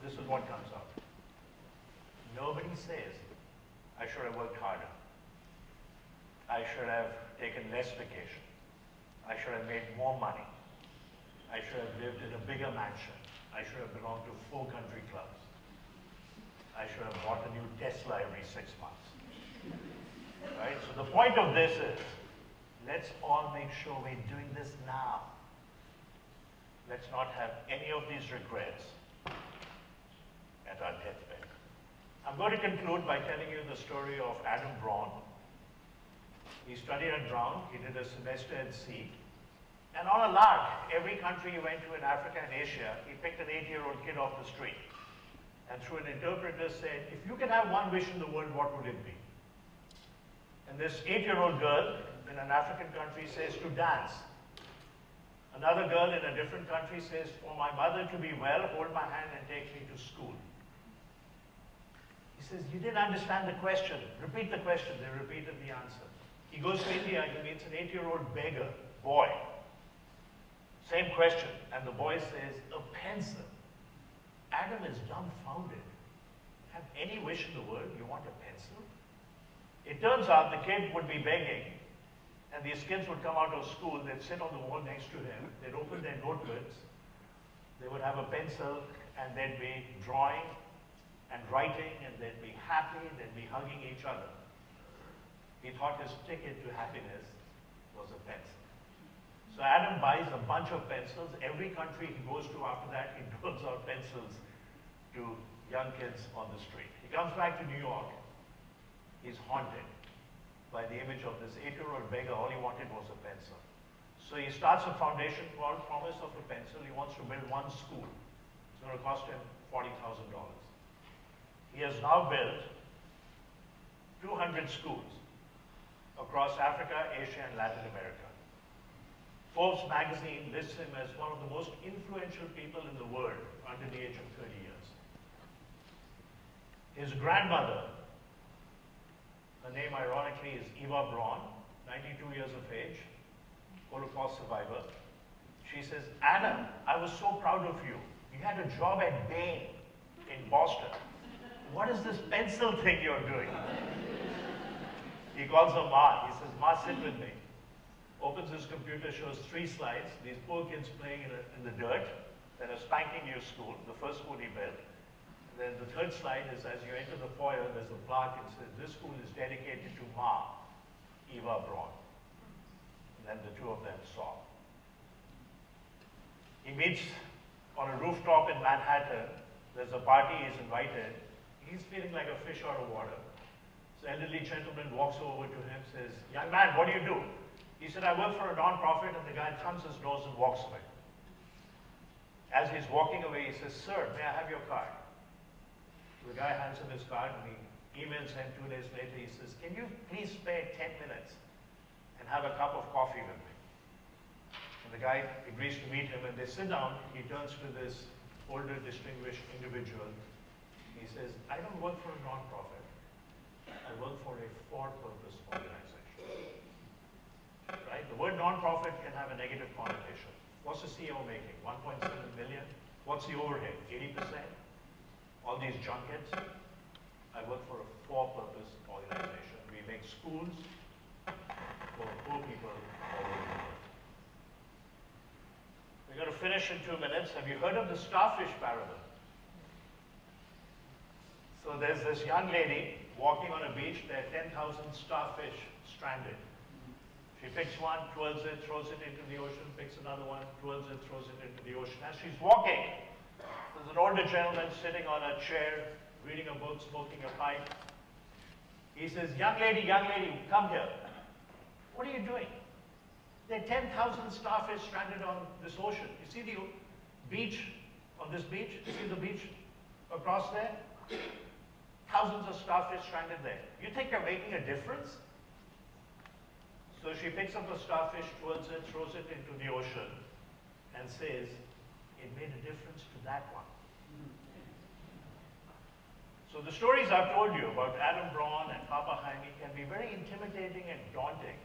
This is what comes up. Nobody says, I should have worked harder. I should have taken less vacation. I should have made more money. I should have lived in a bigger mansion. I should have belonged to 4 country clubs. I should have bought a new Tesla every 6 months. Right? So the point of this is, let's all make sure we're doing this now. Let's not have any of these regrets at our deathbed. I'm going to conclude by telling you the story of Adam Braun, He studied at Brown. He did a semester at sea. And on a lark, every country he went to in Africa and Asia, he picked an 8-year-old kid off the street. And through an interpreter said, if you could have one wish in the world, what would it be? And this 8-year-old girl in an African country says to dance. Another girl in a different country says, for my mother to be well, hold my hand and take me to school. He says, you didn't understand the question. Repeat the question. They repeated the answer. He goes to India, he meets an 8-year-old beggar, boy. Same question. And the boy says, a pencil. Adam is dumbfounded. Have any wish in the world, you want a pencil? It turns out the kid would be begging, and these kids would come out of school, they'd sit on the wall next to him, they'd open their notebooks, they would have a pencil, and they'd be drawing and writing, and they'd be happy, they'd be hugging each other. He thought his ticket to happiness was a pencil. So Adam buys a bunch of pencils. Every country he goes to after that, he doles out pencils to young kids on the street. He comes back to New York. He's haunted by the image of this 8-year-old beggar. All he wanted was a pencil. So he starts a foundation called Promise of a Pencil. He wants to build one school. It's going to cost him $40,000. He has now built 200 schools across Africa, Asia, and Latin America. Forbes magazine lists him as one of the most influential people in the world under the age of 30 years. His grandmother, her name ironically is Eva Braun, 92 years of age, Holocaust survivor. She says, Adam, I was so proud of you. You had a job at Bain in Boston. What is this pencil thing you're doing? He calls her Ma. He says, Ma, sit with me. Opens his computer, shows 3 slides, these poor kids playing in the dirt, then a spanking new school, the first school he built. And then the 3rd slide is as you enter the foyer, there's a plaque and says, this school is dedicated to Ma, Eva Braun. And then the 2 of them saw. He meets on a rooftop in Manhattan. There's a party, he's invited. He's feeling like a fish out of water. So an elderly gentleman walks over to him, says, young man, what do you do? He said, I work for a non-profit, and the guy thumbs his nose and walks away. As he's walking away, he says, sir, may I have your card? So the guy hands him his card, and he emails him 2 days later. He says, can you please spare 10 minutes and have a cup of coffee with me? And the guy agrees to meet him, and they sit down. He turns to this older, distinguished individual. He says, I don't work for a non-profit. I work for a for-purpose organization. Right? The word non-profit can have a negative connotation. What's the CEO making? 1.7 million? What's the overhead? 80%? All these junkets? I work for a for-purpose organization. We make schools for poor people all over the world. We're going to finish in 2 minutes. Have you heard of the starfish parable? So there's this young lady walking on a beach. There are 10,000 starfish stranded. She picks one, twirls it, throws it into the ocean, picks another one, twirls it, throws it into the ocean. As she's walking, there's an older gentleman sitting on a chair, reading a book, smoking a pipe. He says, young lady, come here. What are you doing? There are 10,000 starfish stranded on this ocean. You see the beach, on this beach? You see the beach across there? Thousands of starfish stranded there. You think you're making a difference? So she picks up the starfish, twirls it, throws it into the ocean, and says, it made a difference to that one. So the stories I've told you about Adam Braun and Papa Jaime can be very intimidating and daunting.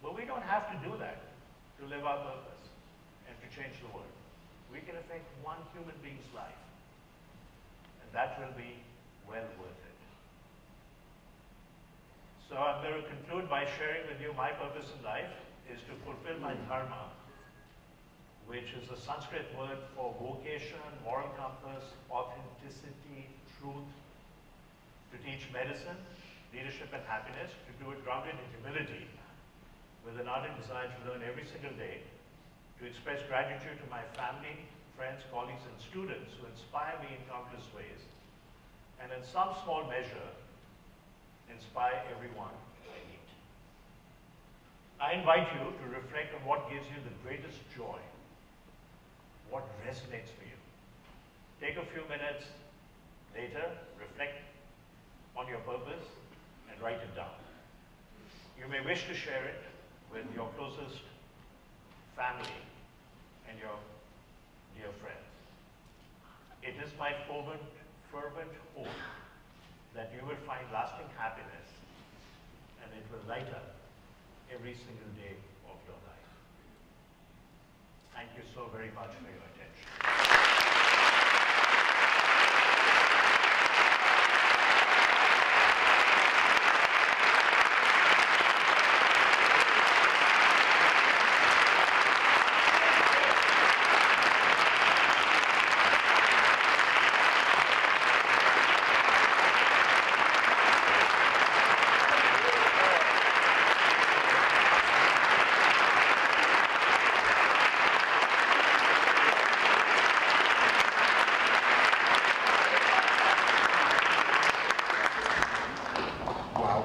But we don't have to do that to live our purpose and to change the world. We can affect one human being's life, and that will be well worth it. So I'm going to conclude by sharing with you my purpose in life is to fulfill my dharma, which is a Sanskrit word for vocation, moral compass, authenticity, truth, to teach medicine, leadership, and happiness, to do it grounded in humility, with an ardent desire to learn every single day, to express gratitude to my family, friends, colleagues, and students who inspire me in countless ways, and in some small measure, inspire everyone I meet. I invite you to reflect on what gives you the greatest joy, what resonates for you. Take a few minutes later, reflect on your purpose, and write it down. You may wish to share it with your closest family and your dear friends. It is my fervent hope that you will find lasting happiness and it will light up every single day of your life. Thank you so very much for your attention.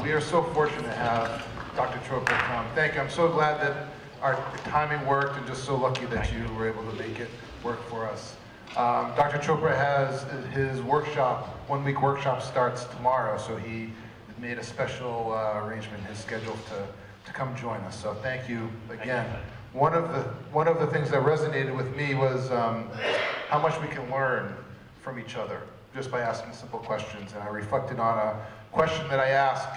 We are so fortunate to have Dr. Chopra come. Thank you. I'm so glad that our timing worked and just so lucky that you were able to make it work for us. Dr. Chopra has his workshop, one-week workshop starts tomorrow, so he made a special arrangement in his schedule to come join us. So thank you again. One of the things that resonated with me was how much we can learn from each other just by asking simple questions. And I reflected on a question that I ask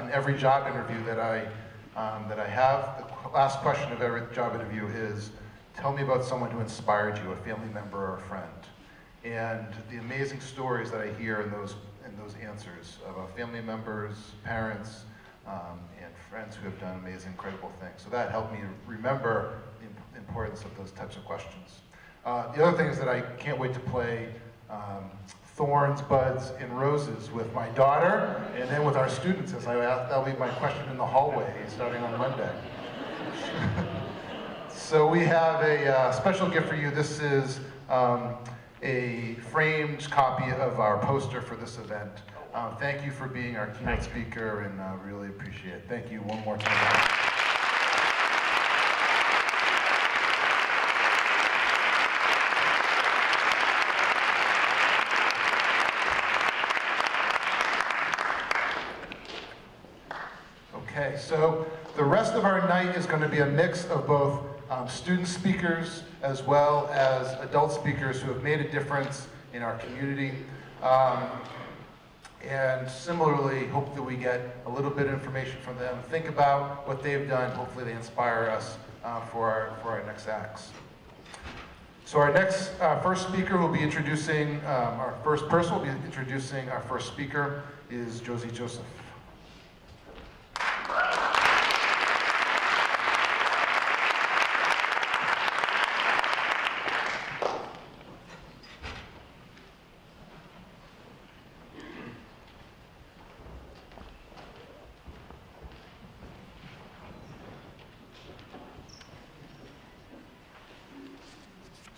in every job interview that I have. The last question of every job interview is, tell me about someone who inspired you, a family member or a friend. And the amazing stories that I hear in those answers about family members, parents, and friends who have done amazing, incredible things. So that helped me remember the importance of those types of questions. The other thing is that I can't wait to play Thorns, Buds, and Roses with my daughter, and then with our students, as that'll be my question in the hallway, starting on Monday. So we have a special gift for you. This is a framed copy of our poster for this event. Thank you for being our keynote speaker, and really appreciate it. Thank you one more time. Okay, so the rest of our night is going to be a mix of both student speakers as well as adult speakers who have made a difference in our community. And similarly, hope that we get a little bit of information from them. Think about what they've done. Hopefully they inspire us for our next acts. So our next first speaker will be introducing, our first person will be introducing our first speaker is Josie Joseph.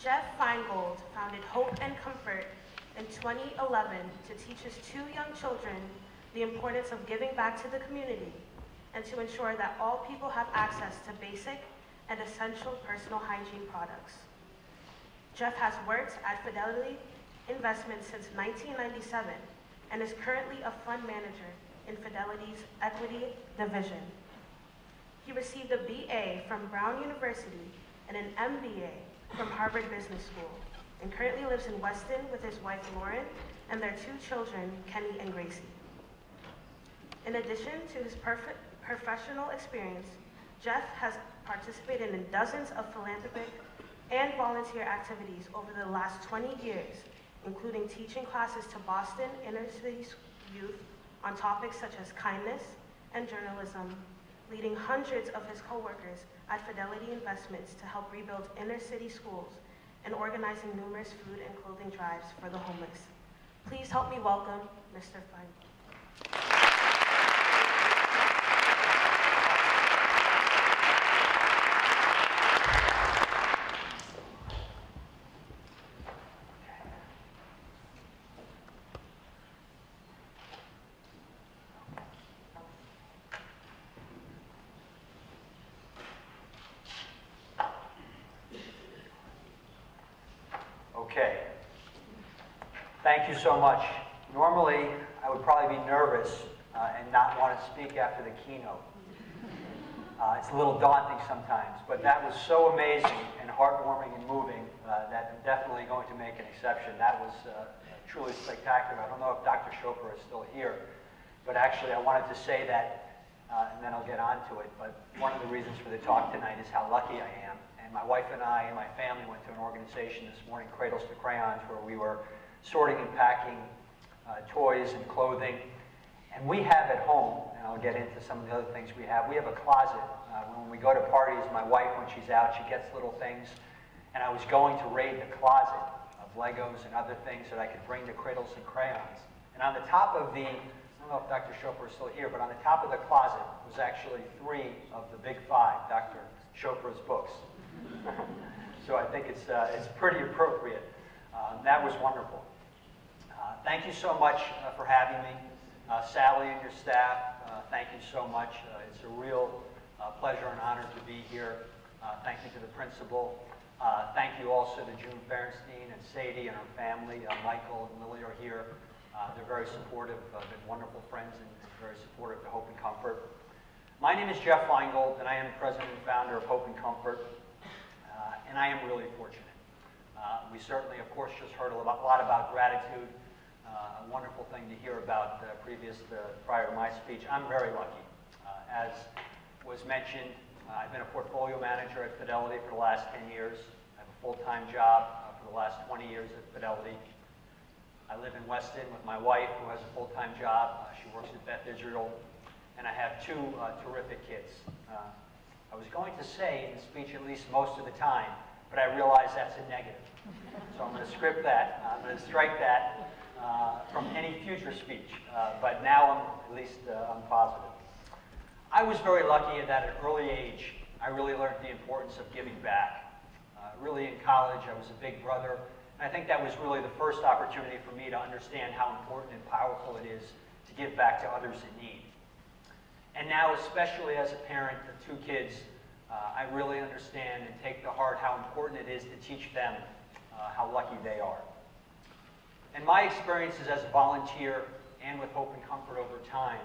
Jeff Feingold founded Hope and Comfort in 2011 to teach his 2 young children the importance of giving back to the community and to ensure that all people have access to basic and essential personal hygiene products. Jeff has worked at Fidelity Investments since 1997 and is currently a fund manager in Fidelity's Equity Division. He received a BA from Brown University and an MBA from Harvard Business School, and currently lives in Weston with his wife Lauren and their 2 children, Kenny and Gracie. In addition to his professional experience, Jeff has participated in dozens of philanthropic and volunteer activities over the last 20 years, including teaching classes to Boston inner city youth on topics such as kindness and journalism, leading hundreds of his co-workers at Fidelity Investments to help rebuild inner city schools and organizing numerous food and clothing drives for the homeless. Please help me welcome Mr. Feingold. Okay. Thank you so much. Normally, I would probably be nervous and not want to speak after the keynote. It's a little daunting sometimes, but that was so amazing and heartwarming and moving that I'm definitely going to make an exception. That was truly spectacular. I don't know if Dr. Chopra is still here, but actually I wanted to say that, and then I'll get on to it, but one of the reasons for the talk tonight is how lucky I am. And my wife and I and my family went to an organization this morning, Cradles to Crayons, where we were sorting and packing toys and clothing. And we have at home, and I'll get into some of the other things we have a closet. When we go to parties, my wife, when she's out, she gets little things. And I was going to raid the closet of Legos and other things that I could bring to Cradles and Crayons. And on the top of the, I don't know if Dr. Chopra is still here, but on the top of the closet was actually 3 of the big 5, Dr. Chopra's books. So I think it's pretty appropriate. That was wonderful. Thank you so much for having me. Sally and your staff, thank you so much. It's a real pleasure and honor to be here. Thank you to the principal. Thank you also to June Berenstein and Sadie and her family. Michael and Lily are here. They're very supportive. Been wonderful friends and very supportive to Hope and Comfort. My name is Jeff Feingold, and I am the president and founder of Hope and Comfort. And I am really fortunate. We certainly, of course, just heard a lot about gratitude. A wonderful thing to hear about prior to my speech. I'm very lucky. As was mentioned, I've been a portfolio manager at Fidelity for the last 10 years. I have a full-time job for the last 20 years at Fidelity. I live in Weston with my wife, who has a full-time job. She works at Beth Israel. And I have 2 terrific kids. I was going to say in the speech at least most of the time, but I realize that's a negative. So I'm going to script that. I'm going to strike that from any future speech. But now at least I'm positive. I was very lucky that at an early age, I really learned the importance of giving back. Really in college, I was a big brother. And I think that was really the first opportunity for me to understand how important and powerful it is to give back to others in need. And now, especially as a parent of 2 kids, I really understand and take to heart how important it is to teach them how lucky they are. And my experiences as a volunteer and with Hope and Comfort over time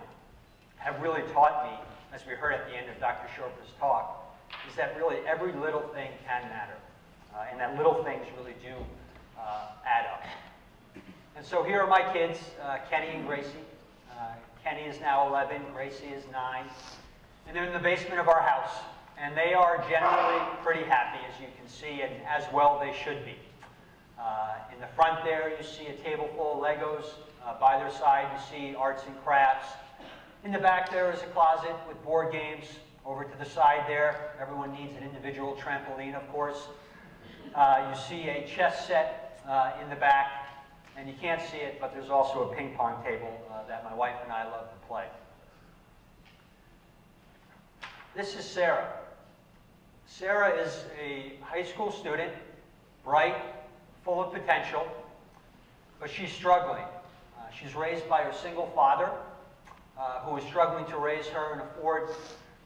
have really taught me, as we heard at the end of Dr. Chopra's talk, is that really every little thing can matter. And that little things really do add up. And so here are my kids, Kenny and Gracie. Kenny is now 11, Gracie is 9. And they're in the basement of our house. And they are generally pretty happy, as you can see, and as well they should be. In the front there, you see a table full of Legos. By their side, you see arts and crafts. In the back there is a closet with board games. Over to the side there, everyone needs an individual trampoline, of course. You see a chess set in the back. And you can't see it, but there's also a ping pong table that my wife and I love to play. This is Sarah. Sarah is a high school student, bright, full of potential, but she's struggling. She's raised by her single father, who is struggling to raise her and afford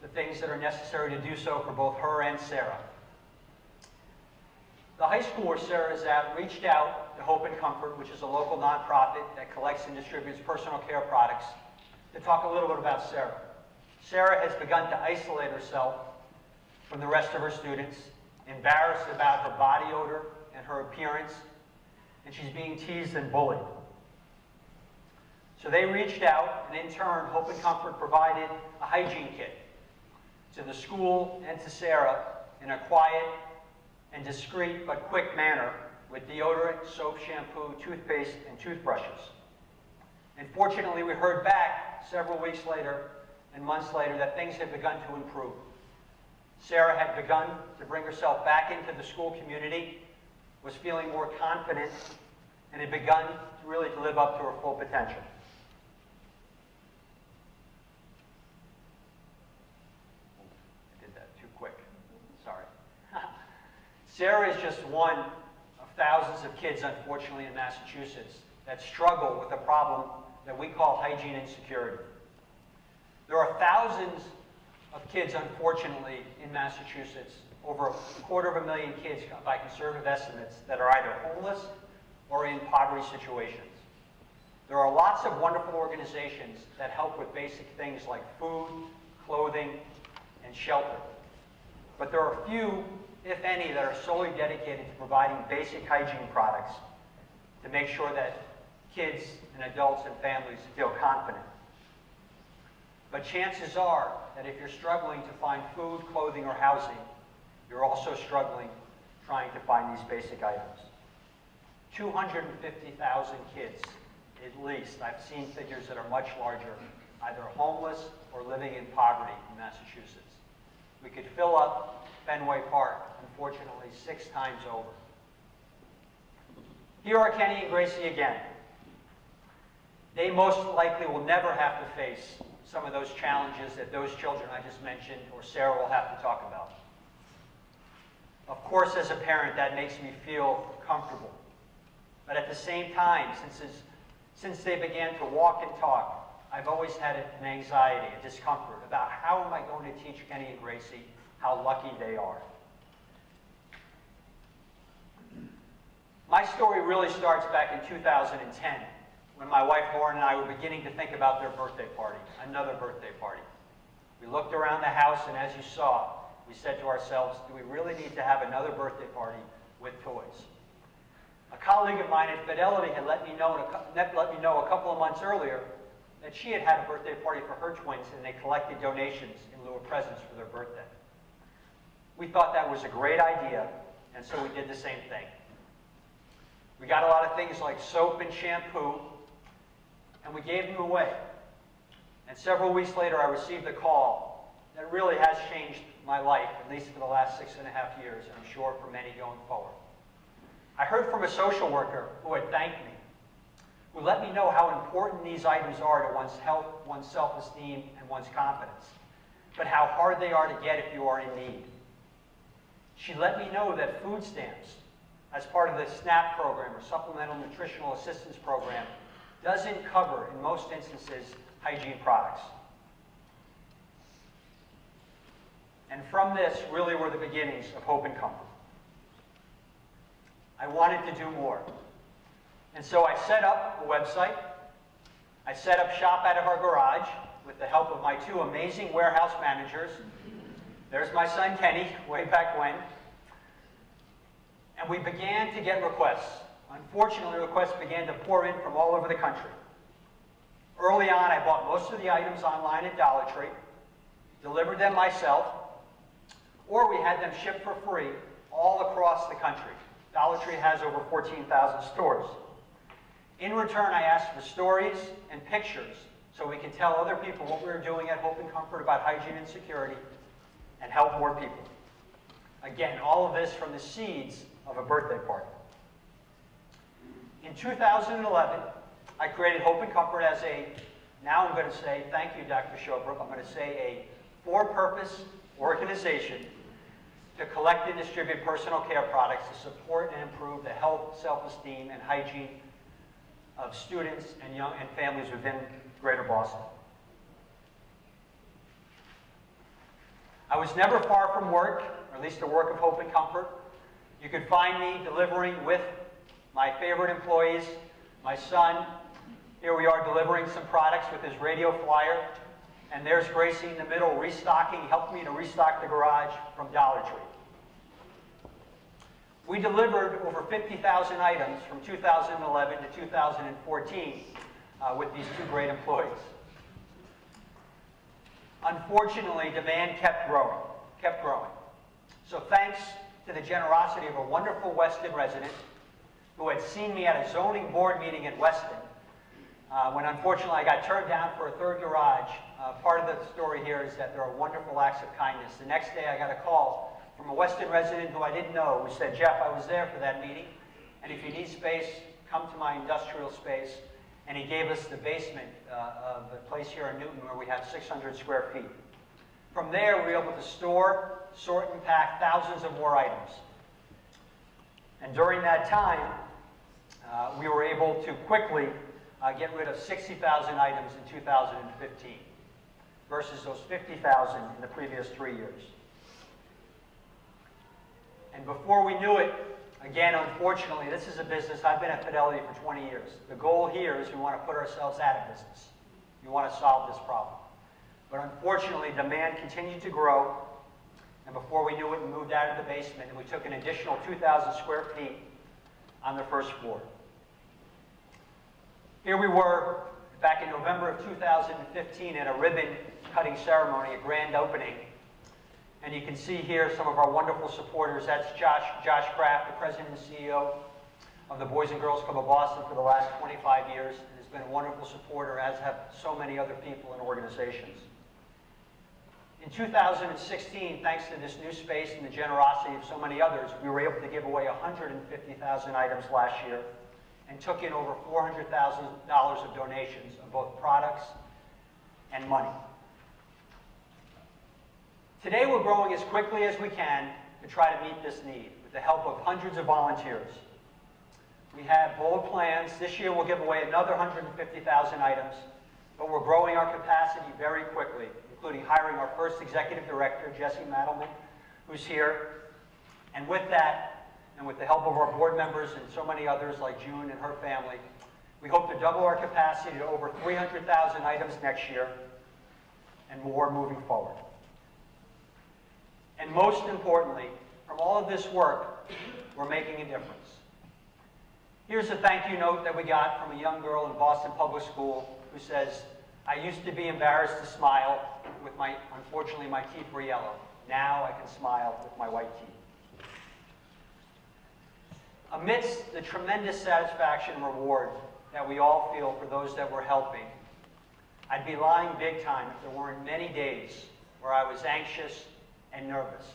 the things that are necessary to do so for both her and Sarah. The high school where Sarah is at reached out to Hope and Comfort, which is a local nonprofit that collects and distributes personal care products, to talk a little bit about Sarah. Sarah has begun to isolate herself from the rest of her students, embarrassed about her body odor and her appearance, and she's being teased and bullied. So they reached out, and in turn, Hope and Comfort provided a hygiene kit to the school and to Sarah in a quiet and discreet but quick manner with deodorant, soap, shampoo, toothpaste, and toothbrushes. And fortunately, we heard back several weeks later and months later that things had begun to improve. Sarah had begun to bring herself back into the school community, was feeling more confident, and had begun really to live up to her full potential. I did that too quick. Sorry. Sarah is just one of thousands of kids, unfortunately, in Massachusetts that struggle with a problem that we call hygiene insecurity. There are thousands of kids, unfortunately, in Massachusetts, over 250,000 kids, by conservative estimates, that are either homeless or in poverty situations. There are lots of wonderful organizations that help with basic things like food, clothing, and shelter. But there are few, if any, that are solely dedicated to providing basic hygiene products to make sure that kids and adults and families feel confident. But chances are that if you're struggling to find food, clothing, or housing, you're also struggling trying to find these basic items. 250,000 kids, at least. I've seen figures that are much larger, either homeless or living in poverty in Massachusetts. We could fill up Fenway Park, unfortunately, 6 times over. Here are Kenny and Gracie again. They most likely will never have to face some of those challenges that those children I just mentioned or Sarah will have to talk about. Of course, as a parent, that makes me feel comfortable. But at the same time, since they began to walk and talk, I've always had an anxiety, a discomfort about how am I going to teach Kenny and Gracie how lucky they are. My story really starts back in 2010, when my wife Lauren and I were beginning to think about their birthday party, another birthday party. We looked around the house, and as you saw, we said to ourselves, do we really need to have another birthday party with toys? A colleague of mine at Fidelity had let me know a couple of months earlier that she had had a birthday party for her twins, and they collected donations in lieu of presents for their birthday. We thought that was a great idea, and so we did the same thing. We got a lot of things like soap and shampoo, and we gave them away. And several weeks later, I received a call that really has changed my life, at least for the last 6.5 years, and I'm sure for many going forward. I heard from a social worker who had thanked me, who let me know how important these items are to one's health, one's self-esteem, and one's confidence, but how hard they are to get if you are in need. She let me know that food stamps, as part of the SNAP program, or Supplemental Nutritional Assistance Program, doesn't cover, in most instances, hygiene products. And from this really were the beginnings of Hope and Comfort. I wanted to do more. And so I set up a website. I set up shop out of our garage with the help of my 2 amazing warehouse managers. There's my son Kenny, way back when. And we began to get requests. Unfortunately, requests began to pour in from all over the country. Early on, I bought most of the items online at Dollar Tree, delivered them myself, or we had them shipped for free all across the country. Dollar Tree has over 14,000 stores. In return, I asked for stories and pictures so we can tell other people what we were doing at Hope and Comfort about hygiene and security and help more people. Again, all of this from the seeds of a birthday party. In 2011, I created Hope and Comfort as now I'm going to say, thank you, Dr. Showbrook, I'm going to say a for-purpose organization to collect and distribute personal care products to support and improve the health, self-esteem, and hygiene of students and families within Greater Boston. I was never far from work, or at least the work of Hope and Comfort. You could find me delivering with my favorite employees, my son. Here we are delivering some products with his radio flyer. And there's Gracie in the middle restocking, helped me to restock the garage from Dollar Tree. We delivered over 50,000 items from 2011 to 2014 with these 2 great employees. Unfortunately, demand kept growing. So thanks to the generosity of a wonderful Weston resident who had seen me at a zoning board meeting in Weston, when unfortunately I got turned down for a 3rd garage. Part of the story here is that there are wonderful acts of kindness. The next day I got a call from a Weston resident who I didn't know, who said, Jeff, I was there for that meeting, and if you need space, come to my industrial space. And he gave us the basement of a place here in Newton where we have 600 square feet. From there, we were able to store, sort, and pack thousands of more items. And during that time, we were able to quickly get rid of 60,000 items in 2015 versus those 50,000 in the previous 3 years. And before we knew it, again, unfortunately, this is a business, I've been at Fidelity for 20 years. The goal here is we want to put ourselves out of business. We want to solve this problem. But unfortunately, demand continued to grow, and before we knew it, we moved out of the basement, and we took an additional 2,000 square feet on the first floor. Here we were back in November of 2015 at a ribbon cutting ceremony, a grand opening. And you can see here some of our wonderful supporters. That's Josh Kraft, the president and CEO of the Boys and Girls Club of Boston for the last 25 years, and has been a wonderful supporter, as have so many other people and organizations. In 2016, thanks to this new space and the generosity of so many others, we were able to give away 150,000 items last year and took in over $400,000 of donations of both products and money. Today we're growing as quickly as we can to try to meet this need with the help of hundreds of volunteers. We have bold plans. This year we'll give away another 150,000 items, but we're growing our capacity very quickly, including hiring our first executive director, Jesse Madelman, who's here. And with that, and with the help of our board members and so many others like June and her family, we hope to double our capacity to over 300,000 items next year and more moving forward. And most importantly, from all of this work, we're making a difference. Here's a thank you note that we got from a young girl in Boston Public School who says, "I used to be embarrassed to smile with unfortunately, my teeth were yellow. Now I can smile with my white teeth." Amidst the tremendous satisfaction and reward that we all feel for those that we're helping, I'd be lying big time if there weren't many days where I was anxious and nervous.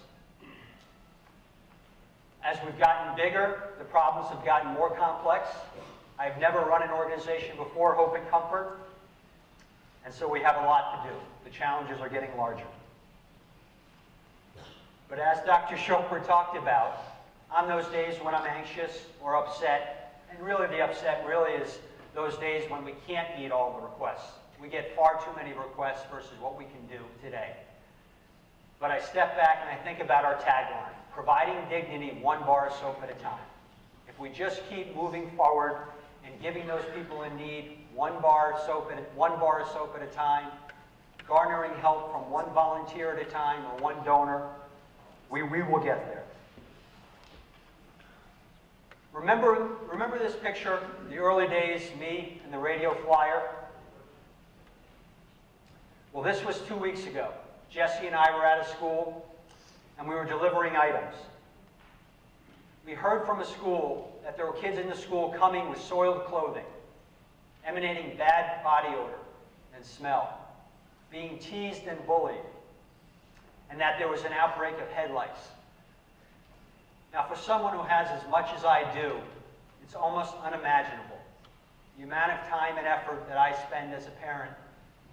As we've gotten bigger, the problems have gotten more complex. I've never run an organization before, Hope and Comfort, and so we have a lot to do. The challenges are getting larger. But as Dr. Chopra talked about, on those days when I'm anxious or upset, and really the upset really is those days when we can't meet all the requests. We get far too many requests versus what we can do today. But I step back and I think about our tagline, providing dignity one bar of soap at a time. If we just keep moving forward and giving those people in need one bar of soap at a time, garnering help from one volunteer at a time or one donor, we will get there. Remember this picture, the early days, me and the radio flyer? Well, this was 2 weeks ago. Jesse and I were at a school, and we were delivering items. We heard from a school that there were kids in the school coming with soiled clothing, emanating bad body odor and smell, being teased and bullied, and that there was an outbreak of head lice. Now, for someone who has as much as I do, it's almost unimaginable. The amount of time and effort that I spend as a parent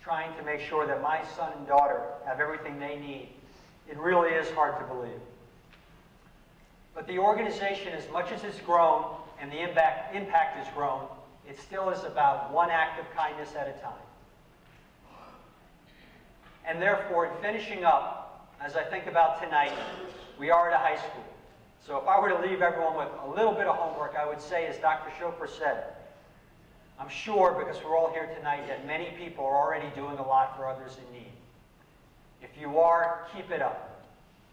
trying to make sure that my son and daughter have everything they need, it really is hard to believe. But the organization, as much as it's grown and the impact has grown, it still is about one act of kindness at a time. And therefore, in finishing up, as I think about tonight, we are at a high school. So if I were to leave everyone with a little bit of homework, I would say, as Dr. Chopra said, I'm sure, because we're all here tonight, that many people are already doing a lot for others in need. If you are, keep it up.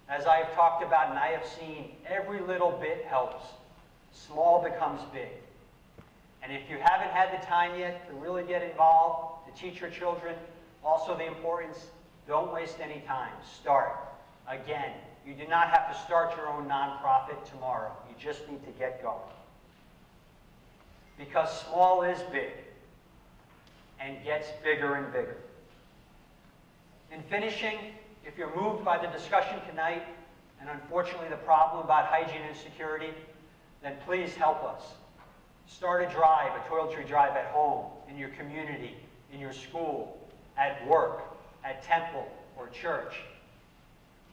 As I have talked about and I have seen, every little bit helps. Small becomes big. And if you haven't had the time yet to really get involved, to teach your children, also the importance, don't waste any time. Start. Again, you do not have to start your own nonprofit tomorrow. You just need to get going. Because small is big and gets bigger and bigger. In finishing, if you're moved by the discussion tonight, and unfortunately the problem about hygiene and security, then please help us. Start a drive, a toiletry drive at home, in your community, in your school, at work, at temple or church.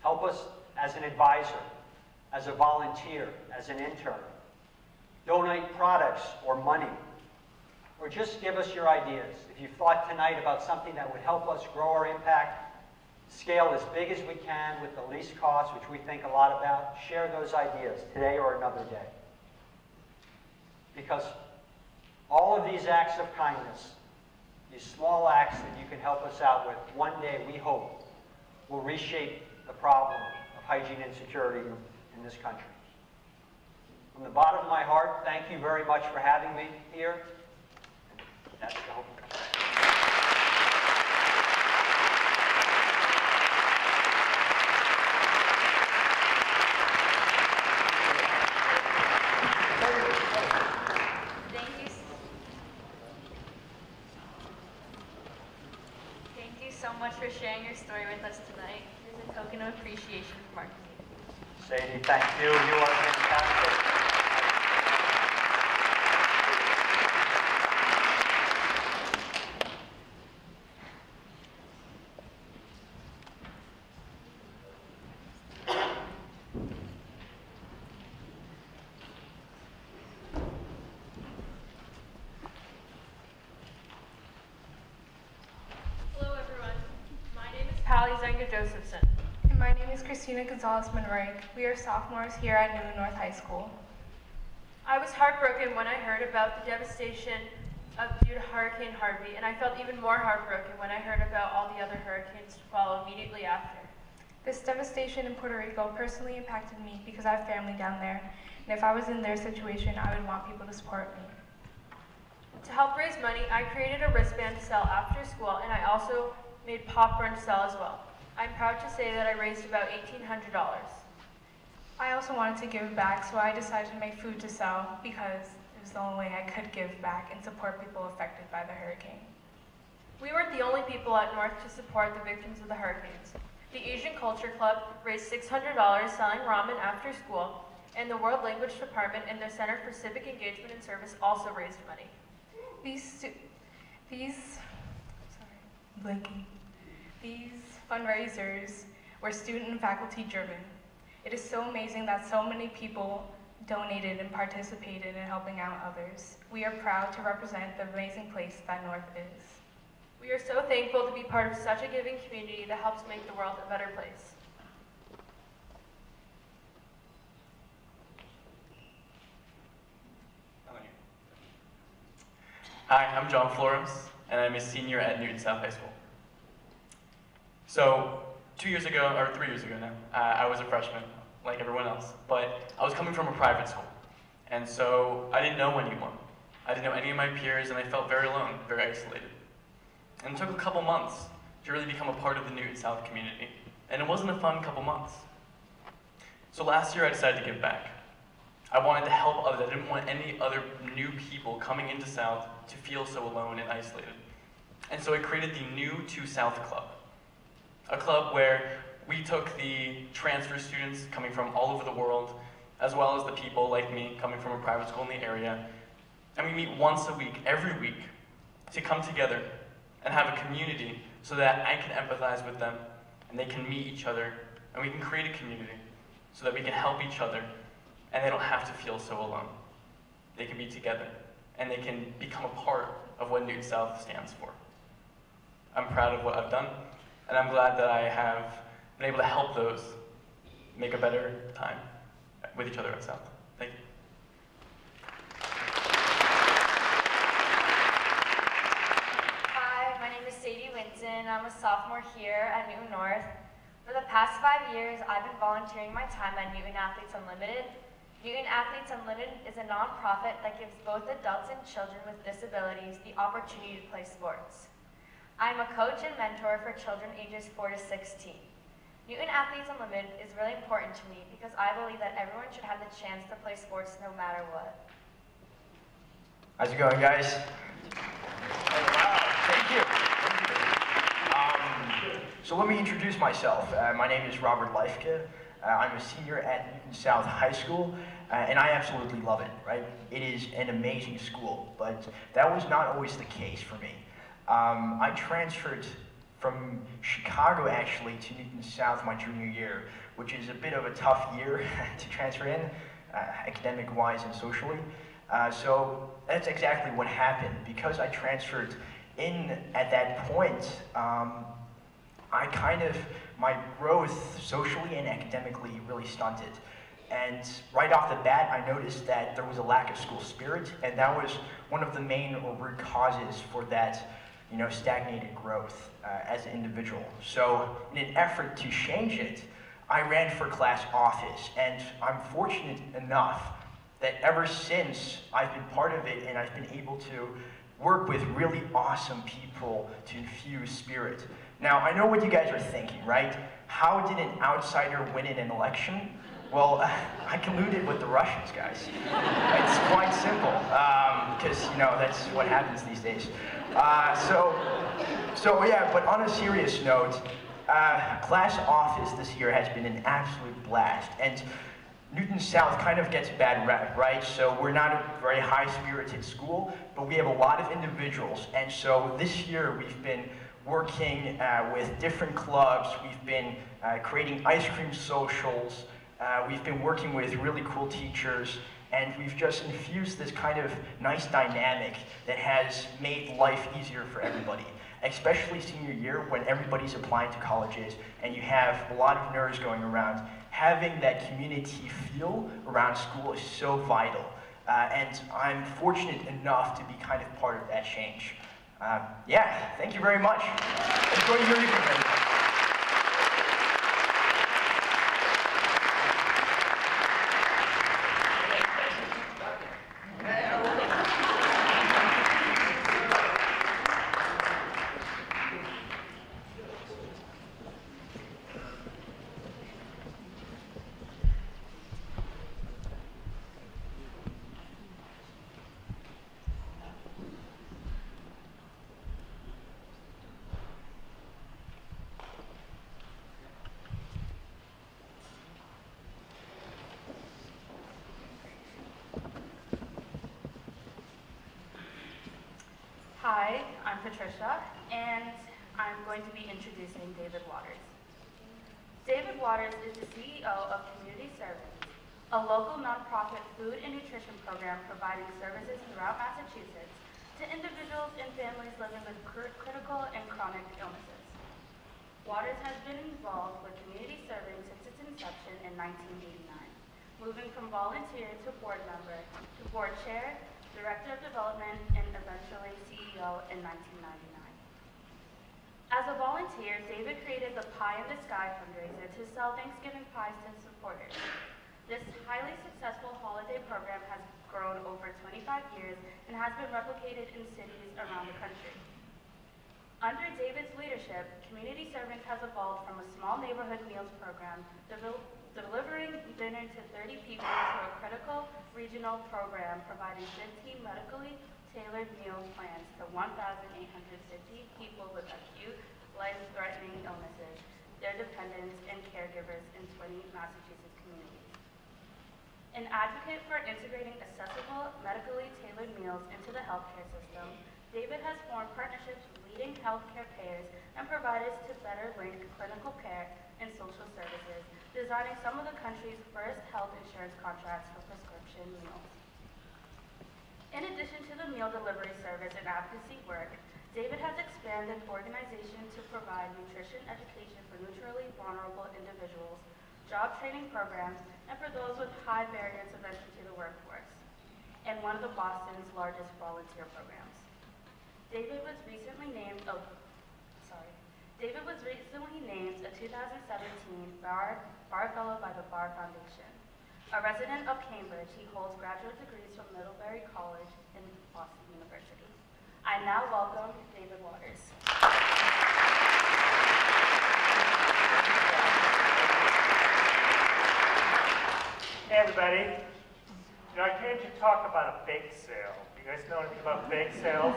Help us as an advisor, as a volunteer, as an intern. Donate products or money, or just give us your ideas. If you thought tonight about something that would help us grow our impact, scale as big as we can with the least cost, which we think a lot about. Share those ideas today or another day. Because all of these acts of kindness, these small acts that you can help us out with, one day we hope will reshape the problem of hygiene insecurity in this country. From the bottom of my heart, thank you very much for having me here. That's the hope. Thank you so much for sharing your story with us tonight. Here's a token of appreciation from our community. Sadie, thank you. You are fantastic. Hello everyone, my name is Pally Zenga Josephson. And my name is Christina Gonzalez Monroy. We are sophomores here at Newton North High School. I was heartbroken when I heard about the devastation due to Hurricane Harvey, and I felt even more heartbroken when I heard about all the other hurricanes to follow immediately after. This devastation in Puerto Rico personally impacted me because I have family down there, and if I was in their situation, I would want people to support me. To help raise money, I created a wristband to sell after school, and I also made popcorn to sell as well. I'm proud to say that I raised about $1,800. I also wanted to give back, so I decided to make food to sell because it was the only way I could give back and support people affected by the hurricane. We weren't the only people at North to support the victims of the hurricanes. The Asian Culture Club raised $600 selling ramen after school, and the World Language Department and their Center for Civic Engagement and Service also raised money. These fundraisers were student and faculty driven. It is so amazing that so many people donated and participated in helping out others. We are proud to represent the amazing place that North is. We are so thankful to be part of such a giving community that helps make the world a better place. Hi, I'm John Flores, and I'm a senior at Newton South High School. So, 2 years ago, or 3 years ago now, I was a freshman, like everyone else, but I was coming from a private school, and so I didn't know anyone. I didn't know any of my peers, and I felt very alone, very isolated. And it took a couple months to really become a part of the Newton South community, and it wasn't a fun couple months. So last year I decided to give back. I wanted to help others. I didn't want any other new people coming into South to feel so alone and isolated. And so I created the New to South Club, a club where we took the transfer students coming from all over the world, as well as the people like me coming from a private school in the area, and we meet once a week, every week, to come together and have a community so that I can empathize with them and they can meet each other and we can create a community so that we can help each other and they don't have to feel so alone. They can be together and they can become a part of what Newton South stands for. I'm proud of what I've done and I'm glad that I have been able to help those make a better time with each other at South. Thank you. Hi, my name is Sadie Winton. I'm a sophomore here at Newton North. For the past 5 years, I've been volunteering my time at Newton Athletes Unlimited. Newton Athletes Unlimited is a nonprofit that gives both adults and children with disabilities the opportunity to play sports. I'm a coach and mentor for children ages 4 to 16. Newton Athletes Unlimited is really important to me because I believe that everyone should have the chance to play sports no matter what. How's it going, guys? Thank you. So let me introduce myself. My name is Robert Leifke. I'm a senior at Newton South High School, and I absolutely love it, right? It is an amazing school, but that was not always the case for me. I transferred from Chicago, actually, to Newton South my junior year, which is a bit of a tough year to transfer in, academic-wise and socially. So that's exactly what happened. Because I transferred in at that point, my growth socially and academically really stunted. And right off the bat, I noticed that there was a lack of school spirit, and that was one of the main or root causes for that, stagnated growth as an individual. So in an effort to change it, I ran for class office, and I'm fortunate enough that ever since I've been part of it and I've been able to work with really awesome people to infuse spirit. Now, I know what you guys are thinking, right? How did an outsider win in an election? Well, I colluded with the Russians, guys. It's quite simple, because, that's what happens these days. So yeah, but on a serious note, class office this year has been an absolute blast. And Newton South kind of gets a bad rep, right? So we're not a very high-spirited school, but we have a lot of individuals. And so this year we've been working with different clubs. We've been creating ice cream socials. We've been working with really cool teachers. And we've just infused this kind of nice dynamic that has made life easier for everybody, especially senior year when everybody's applying to colleges and you have a lot of nerds going around. Having that community feel around school is so vital. And I'm fortunate enough to be kind of part of that change. Yeah, thank you very much. Enjoy your evening, everybody. Hi, I'm Patricia, and I'm going to be introducing David Waters. David Waters is the CEO of Community Servants, a local nonprofit food and nutrition program providing services throughout Massachusetts to individuals and families living with critical and chronic illnesses. Waters has been involved with Community Servants since its inception in 1989, moving from volunteer to board member to board chair, Director of Development, and eventually CEO in 1999. As a volunteer, David created the Pie in the Sky fundraiser to sell Thanksgiving pies to supporters. This highly successful holiday program has grown over 25 years and has been replicated in cities around the country. Under David's leadership, Community Servants has evolved from a small neighborhood meals program delivering dinner to 30 people to a critical regional program providing 15 medically tailored meal plans to 1,850 people with acute, life-threatening illnesses, their dependents, and caregivers in 20 Massachusetts communities. An advocate for integrating accessible, medically tailored meals into the healthcare system, David has formed partnerships with leading healthcare payers and providers to better link clinical care and social services, designing some of the country's first health insurance contracts for prescription meals. In addition to the meal delivery service and advocacy work, David has expanded organization to provide nutrition education for nutritionally vulnerable individuals, job training programs, and for those with high barriers of entry to the workforce, and one of the Boston's largest volunteer programs. David was recently named a 2017 Bar Fellow by the Bar Foundation. A resident of Cambridge, he holds graduate degrees from Middlebury College and Boston University. I now welcome David Waters. Hey everybody. I came to talk about a bake sale. You guys know anything about bake sales?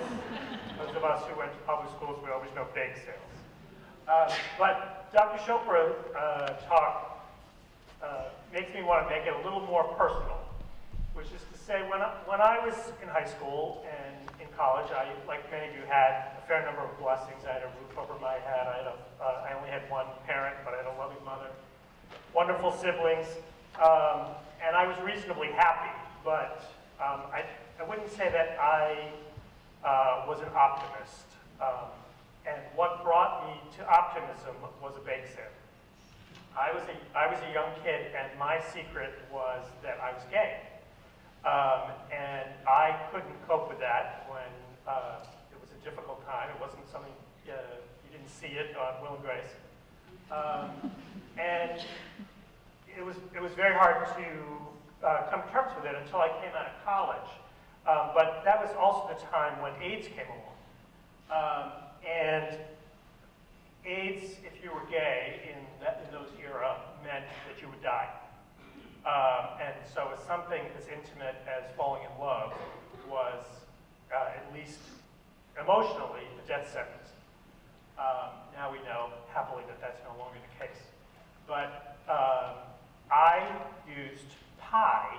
Those of us who went to public schools, we always know bake sales. But Dr. Chopra talk makes me want to make it a little more personal, which is to say when I was in high school and in college, I, like many of you, had a fair number of blessings. I had a roof over my head. I only had one parent, but I had a loving mother, wonderful siblings, and I was reasonably happy. But I wouldn't say that I was an optimist. And what brought me to optimism was a bake sale. I was a young kid, and my secret was that I was gay. And I couldn't cope with that when it was a difficult time. It wasn't something, you didn't see it on Will and Grace. And it was very hard to come to terms with it until I came out of college. But that was also the time when AIDS came along. And AIDS, if you were gay in those era, meant that you would die. And so something as intimate as falling in love was, at least emotionally, a death sentence. Now we know, happily, that that's no longer the case. But I used pie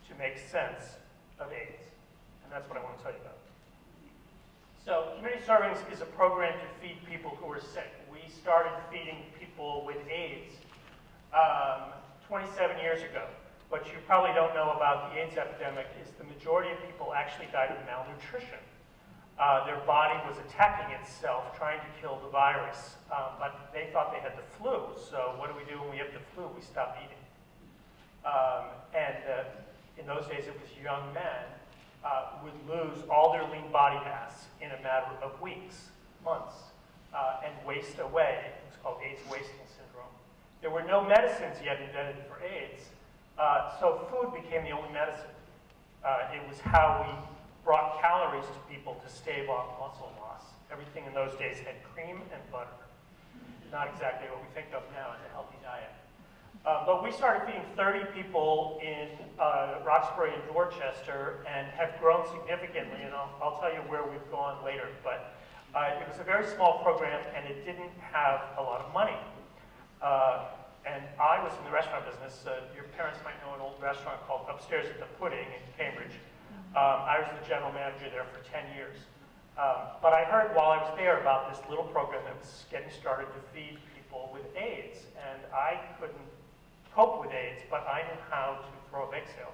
to make sense of AIDS. And that's what I want to tell you about. So Community Servings is a program to feed people who are sick. We started feeding people with AIDS 27 years ago. What you probably don't know about the AIDS epidemic is the majority of people actually died of malnutrition. Their body was attacking itself, trying to kill the virus, but they thought they had the flu. So what do we do when we have the flu? We stop eating. In those days, it was young men would lose all their lean body mass in a matter of weeks, months, and waste away. It's called AIDS wasting syndrome. There were no medicines yet invented for AIDS, so food became the only medicine. It was how we brought calories to people to stave off muscle loss. Everything in those days had cream and butter. Not exactly what we think of now as a healthy diet. But we started feeding 30 people in Roxbury and Dorchester and have grown significantly, and I'll tell you where we've gone later. But it was a very small program, and it didn't have a lot of money. And I was in the restaurant business. Your parents might know an old restaurant called Upstairs at the Pudding in Cambridge. I was the general manager there for 10 years. But I heard while I was there about this little program that was getting started to feed people with AIDS, and I couldn't cope with AIDS, but I knew how to throw a bake sale.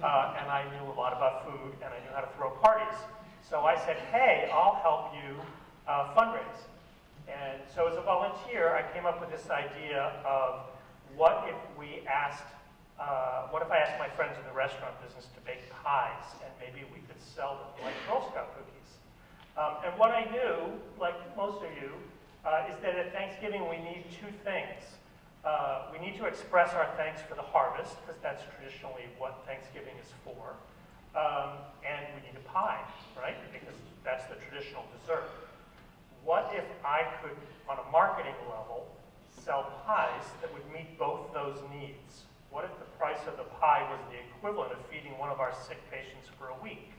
And I knew a lot about food, and I knew how to throw parties. So I said, hey, I'll help you fundraise. And so as a volunteer, I came up with this idea of what if we asked, what if I asked my friends in the restaurant business to bake pies, and maybe we could sell them like Girl Scout cookies. And what I knew, like most of you, is that at Thanksgiving we need two things. We need to express our thanks for the harvest, because that's traditionally what Thanksgiving is for. And we need a pie, right? Because that's the traditional dessert. What if I could, on a marketing level, sell pies that would meet both those needs? What if the price of the pie was the equivalent of feeding one of our sick patients for a week?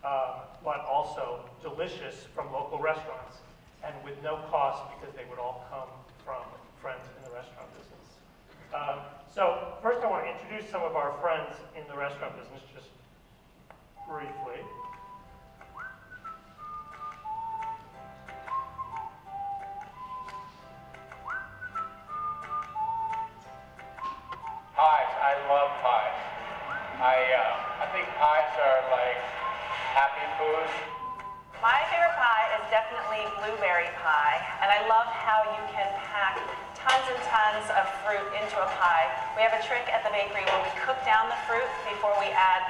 But also delicious from local restaurants and with no cost because they would all come from friends in the restaurant business. So first I want to introduce some of our friends in the restaurant business just briefly. Pies, I love pies. I think pies are like happy food. My favorite pie is definitely blueberry pie, and I love how you can pack tons and tons of fruit into a pie. We have a trick at the bakery where we cook down the fruit before we add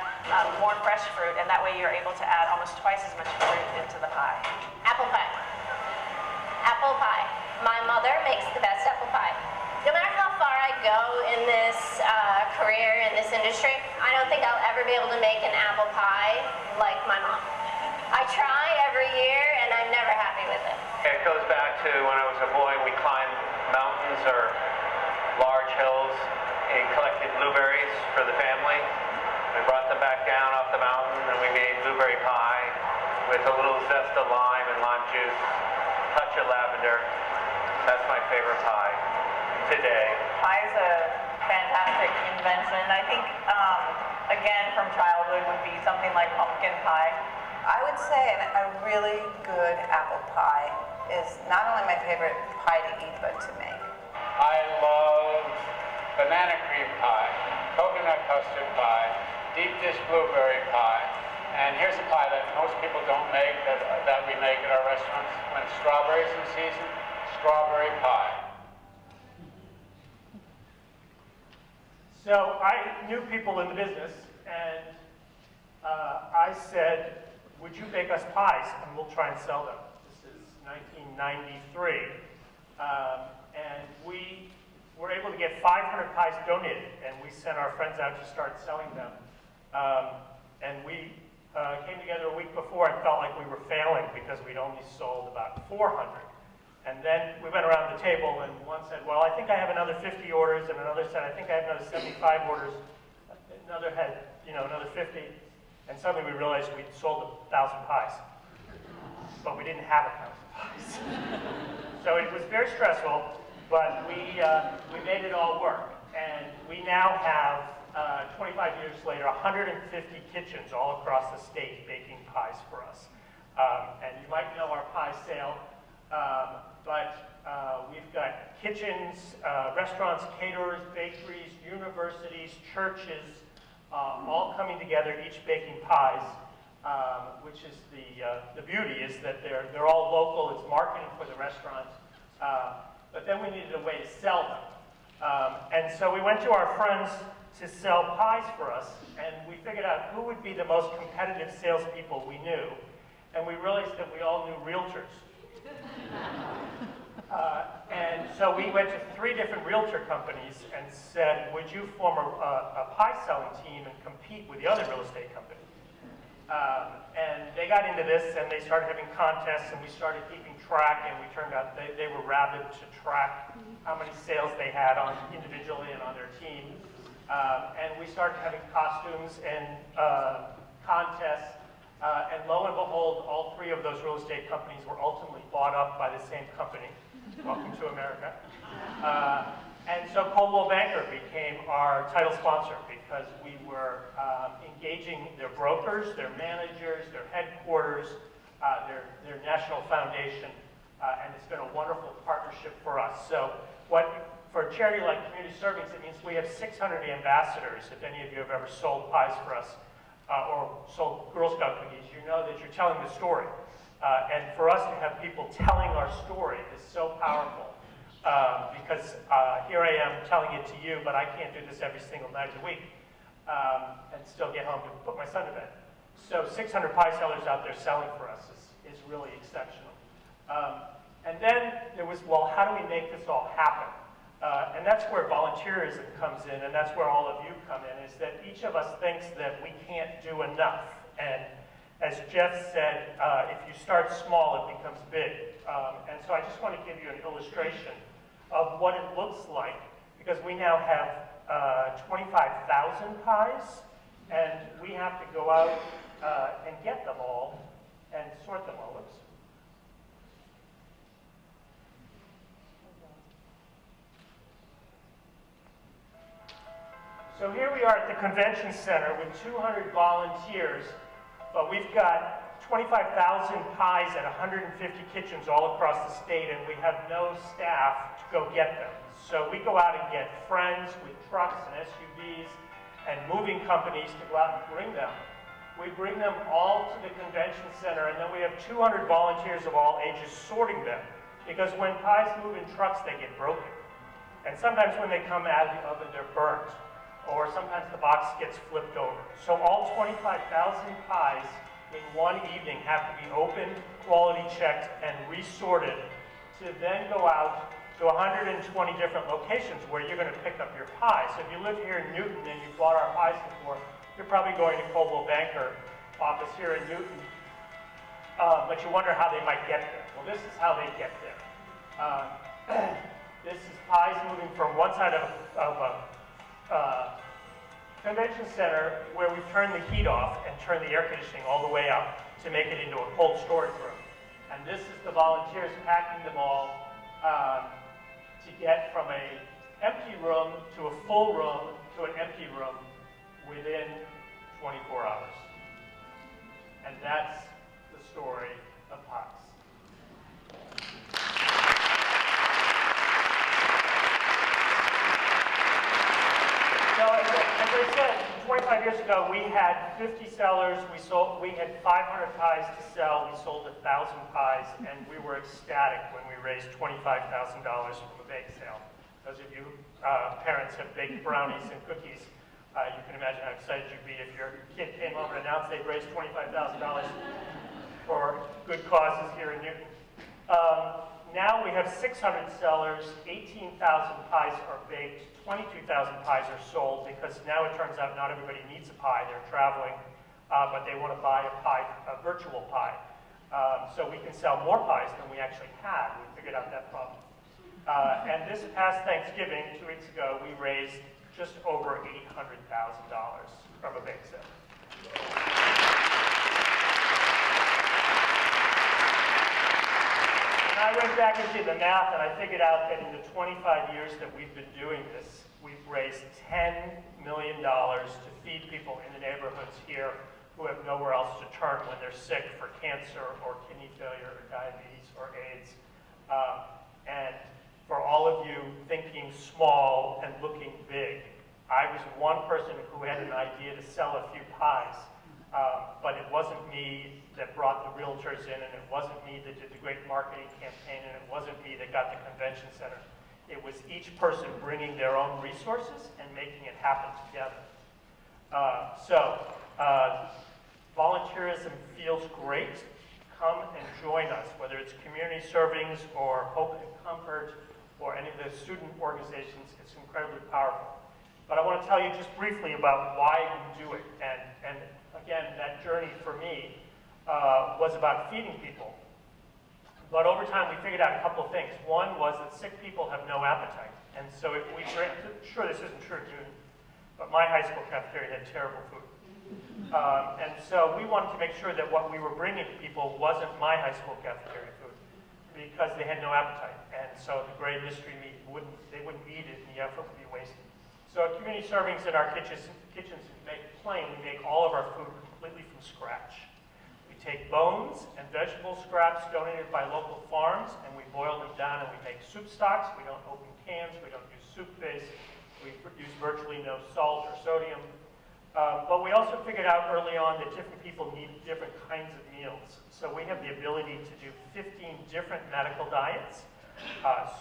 more fresh fruit, and that way you're able to add almost twice as much fruit into the pie. Apple pie. Apple pie. My mother makes the best apple pie. No matter how far I go in this career, in this industry, I don't think I'll ever be able to make an apple pie like my mom. I try every year, and I'm never happy with it. It goes back to when I was a boy and we climbed mountains or large hills and collected blueberries for the family. We brought them back down off the mountain and we made blueberry pie with a little zest of lime and lime juice, touch of lavender. That's my favorite pie today. Pie is a fantastic invention. I think, again, from childhood would be something like pumpkin pie. I would say a really good apple pie is not only my favorite pie to eat, but to make. I love banana cream pie, coconut custard pie, deep dish blueberry pie, and here's a pie that most people don't make that that we make at our restaurants when strawberries in season, strawberry pie. So I knew people in the business, and I said, would you bake us pies, and we'll try and sell them. This is 1993. And we were able to get 500 pies donated, and we sent our friends out to start selling them. And we came together a week before and felt like we were failing because we'd only sold about 400. And then we went around the table, and one said, well, I think I have another 50 orders, and another said, I think I have another 75 orders. Another had, another 50. And suddenly we realized we'd sold 1,000 pies. But we didn't have 1,000 pies. So it was very stressful, but we made it all work. And we now have, 25 years later, 150 kitchens all across the state baking pies for us. And you might know our pie sale, but we've got kitchens, restaurants, caterers, bakeries, universities, churches, all coming together, each baking pies, which is the beauty is that they're all local. It's marketing for the restaurants. But then we needed a way to sell them. And so we went to our friends to sell pies for us, and we figured out who would be the most competitive salespeople we knew. And we realized that we all knew realtors. And so we went to 3 different realtor companies and said, would you form a pie selling team and compete with the other real estate company? And they got into this, and they started having contests, and we started keeping track, and we turned out they were rabid to track how many sales they had on individually and on their team. And we started having costumes and contests, and lo and behold, all 3 of those real estate companies were ultimately bought up by the same company. Welcome to America. And so Coldwell Banker became our title sponsor because we were engaging their brokers, their managers, their headquarters, their national foundation, and it's been a wonderful partnership for us. So for a charity like Community Servings, it means we have 600 ambassadors. If any of you have ever sold pies for us or sold Girl Scout cookies, you know that you're telling the story. And for us to have people telling our story is so powerful because here I am telling it to you, but I can't do this every single night of the week and still get home to put my son to bed. So 600 pie sellers out there selling for us is really exceptional. And then there was, well, how do we make this all happen? And that's where volunteerism comes in, and that's where all of you come in, is that each of us thinks that we can't do enough. And as Jeff said, if you start small, it becomes big. And so I just want to give you an illustration of what it looks like, because we now have 25,000 pies, and we have to go out and get them all and sort them all. Oops. So here we are at the convention center with 200 volunteers, but we've got 25,000 pies at 150 kitchens all across the state, and we have no staff to go get them. So we go out and get friends with trucks and SUVs and moving companies to go out and bring them. We bring them all to the convention center, and then we have 200 volunteers of all ages sorting them, because when pies move in trucks, they get broken. And sometimes when they come out of the oven, they're burnt, or sometimes the box gets flipped over. So all 25,000 pies in one evening have to be opened, quality checked, and resorted to then go out to 120 different locations where you're going to pick up your pies. So if you live here in Newton and you've bought our pies before, you're probably going to Coldwell Banker office here in Newton, but you wonder how they might get there. Well, this is how they get there. This is pies moving from one side of a convention center where we turn the heat off and turn the air conditioning all the way up to make it into a cold storage room. And this is the volunteers packing them all to get from an empty room to a full room to an empty room within 24 hours. And that's the story of pies. So as I said, 25,000 25 years ago, we had 50 sellers. We had 500 pies to sell. We sold 1,000 pies, and we were ecstatic when we raised $25,000 from a bake sale. Those of you parents have baked brownies and cookies. You can imagine how excited you'd be if your kid came home and announced they'd raised $25,000 for good causes here in Newton. Now we have 600 sellers, 18,000 pies are baked, 22,000 pies are sold, because now it turns out not everybody needs a pie. They're traveling, but they want to buy a virtual pie. So we can sell more pies than we actually had. We figured out that problem. And this past Thanksgiving, 2 weeks ago, we raised just over $800,000 from a bake sale. And I went back and did the math, and I figured out that in the 25 years that we've been doing this, we've raised $10 million to feed people in the neighborhoods here who have nowhere else to turn when they're sick for cancer or kidney failure or diabetes or AIDS. And for all of you thinking small and looking big, I was one person who had an idea to sell a few pies, but it wasn't me that brought the realtors in, and it wasn't me that did the great marketing campaign, and it wasn't me that got the convention center. It was each person bringing their own resources and making it happen together. Volunteerism feels great. Come and join us, whether it's community servings or Hope and Comfort or any of the student organizations. It's incredibly powerful. But I want to tell you just briefly about why we do it. And again, that journey for me was about feeding people. But over time, we figured out a couple of things. One was that sick people have no appetite. And so if we, sure, this isn't true, but my high school cafeteria had terrible food. And so we wanted to make sure that what we were bringing to people wasn't my high school cafeteria food, because they had no appetite. And so the gray mystery meat, they wouldn't eat it, and the effort would be wasted. So at community servings in our kitchens in Make Plain, we make all of our food completely from scratch. We take bones and vegetable scraps donated by local farms, and we boil them down, and we make soup stocks. We don't open cans. We don't use soup base. We use virtually no salt or sodium. But we also figured out early on that different people need different kinds of meals. So we have the ability to do 15 different medical diets.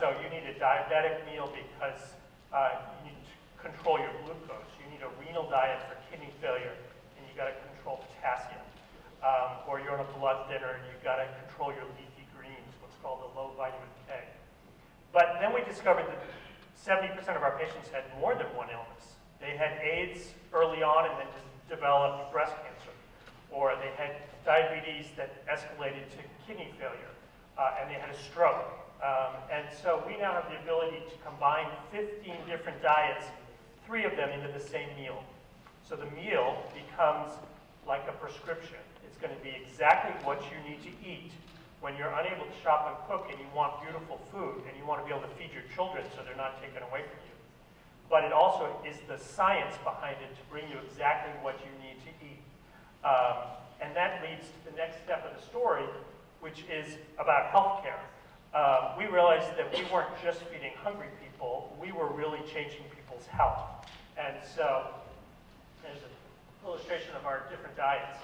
So you need a diabetic meal because you need to control your glucose. You need a renal diet for kidney failure, and you got to control potassium. Or you're on a blood thinner, and you've got to control your leafy greens, what's called a low vitamin K. But then we discovered that 70% of our patients had more than one illness. They had AIDS early on and then just developed breast cancer. Or they had diabetes that escalated to kidney failure, and they had a stroke. And so we now have the ability to combine 15 different diets, 3 of them into the same meal. So the meal becomes like a prescription. It's going to be exactly what you need to eat when you're unable to shop and cook and you want beautiful food and you want to be able to feed your children so they're not taken away from you. But it also is the science behind it to bring you exactly what you need to eat. And that leads to the next step of the story, which is about healthcare. We realized that we weren't just feeding hungry people, we were really changing people's health. And so, there's an illustration of our different diets.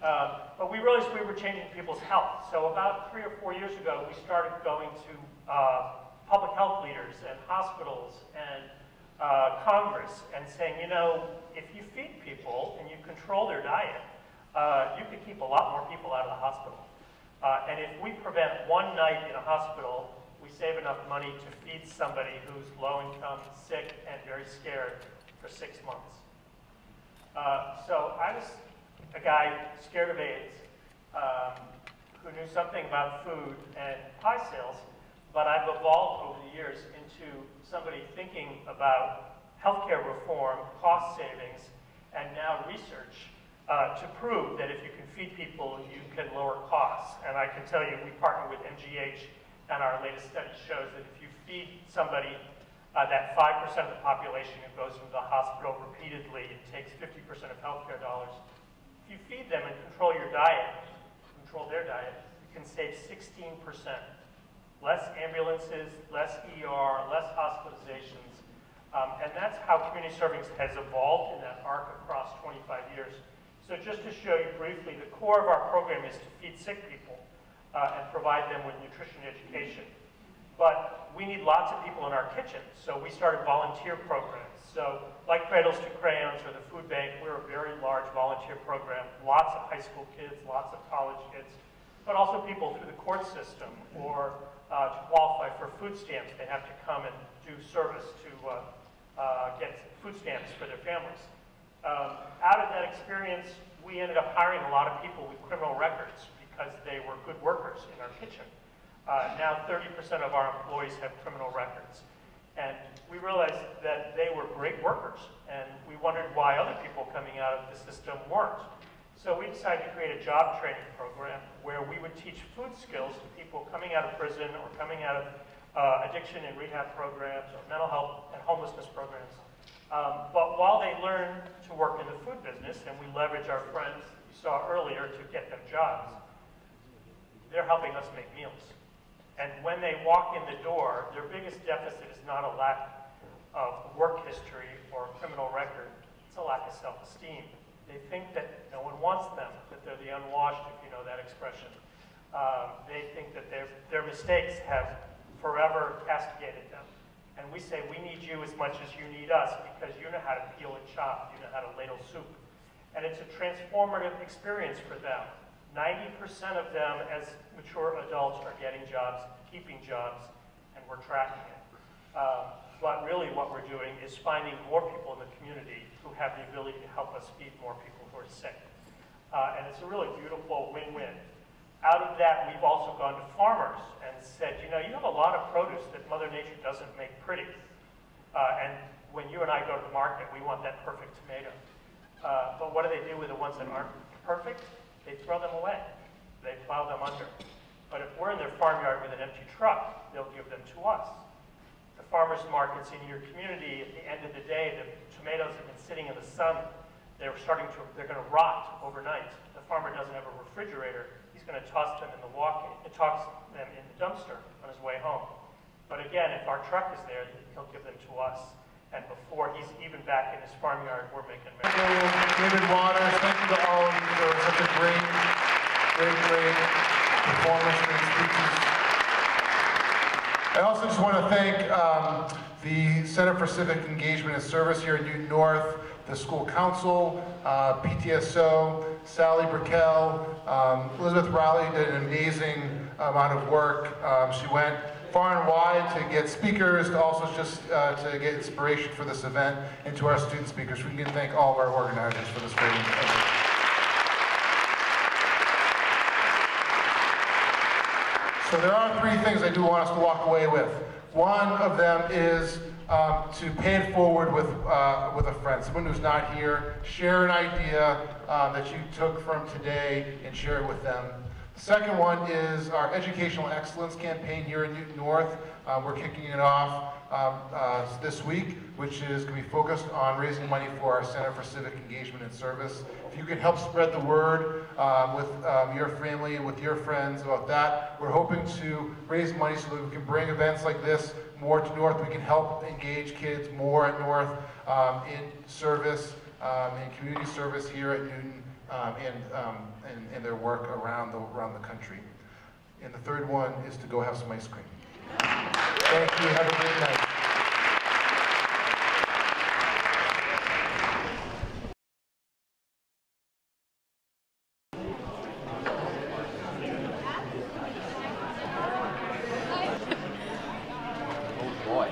But we realized we were changing people's health. So about 3 or 4 years ago, we started going to public health leaders and hospitals and Congress and saying, you know, if you feed people and you control their diet, you could keep a lot more people out of the hospital. And if we prevent one night in a hospital, we save enough money to feed somebody who's low income, sick, and very scared for 6 months. So I was a guy scared of AIDS, who knew something about food and pie sales, but I've evolved over the years into somebody thinking about healthcare reform, cost savings, and now research to prove that if you can feed people, you can lower costs. And I can tell you, we partner with MGH, and our latest study shows that if you feed somebody that 5% of the population who goes into the hospital repeatedly and takes 50% of healthcare dollars, if you feed them and control your diet, control their diet, you can save 16%. Less ambulances, less ER, less hospitalizations, And that's how community serving has evolved in that arc across 25 years. So just to show you briefly, the core of our program is to feed sick people and provide them with nutrition education. But we need lots of people in our kitchen, so we started volunteer programs. So like Cradles to Crayons or the Food Bank, we're a very large volunteer program, lots of high school kids, lots of college kids, but also people through the court system or to qualify for food stamps, they have to come and do service to get food stamps for their families. Out of that experience, we ended up hiring a lot of people with criminal records because they were good workers in our kitchen. Now 30% of our employees have criminal records. And we realized that they were great workers, and we wondered why other people coming out of the system weren't. So we decided to create a job training program where we would teach food skills to people coming out of prison or coming out of addiction and rehab programs or mental health and homelessness programs. But while they learn to work in the food business, and we leverage our friends you saw earlier to get them jobs, they're helping us make meals. And when they walk in the door, their biggest deficit is not a lack of work history or criminal record, it's a lack of self-esteem. They think that no one wants them, that they're the unwashed, if you know that expression. They think that their mistakes have forever castigated them. And we say, we need you as much as you need us because you know how to peel and chop, you know how to ladle soup. And it's a transformative experience for them. 90% of them as mature adults are getting jobs, keeping jobs, and we're tracking it. But really what we're doing is finding more people in the community who have the ability to help us feed more people who are sick. And it's a really beautiful win-win. Out of that, we've also gone to farmers and said, you know, you have a lot of produce that Mother Nature doesn't make pretty. And when you and I go to the market, we want that perfect tomato. But what do they do with the ones that aren't perfect? They throw them away. They plow them under. But if we're in their farmyard with an empty truck, they'll give them to us. The farmers markets in your community, at the end of the day, the tomatoes have been sitting in the sun. They're going to rot overnight. The farmer doesn't have a refrigerator. He's going to toss them in the dumpster on his way home. But again, if our truck is there, he'll give them to us. And before he's even back in his farmyard, we're making Thank you, David Waters. Thank you to all of you for such a great performance and speeches. I also just want to thank the Center for Civic Engagement and Service here at Newton North, the school council, PTSO, Sally Brickell, Elizabeth Riley did an amazing amount of work. She went far and wide to get speakers, to also just to get inspiration for this event, and to our student speakers. We can thank all of our organizers for this great event. So there are three things I do want us to walk away with. One of them is to pay it forward with a friend, someone who's not here. Share an idea that you took from today and share it with them. The second one is our Educational Excellence campaign here in Newton North. We're kicking it off this week, which is going to be focused on raising money for our Center for Civic Engagement and Service. If you could help spread the word with your family and with your friends about that, we're hoping to raise money so that we can bring events like this more to North. We can help engage kids more at North in service, in community service here at Newton, and their work around the country. And the third one is to go have some ice cream. Thank you. Have a great night. Oh boy.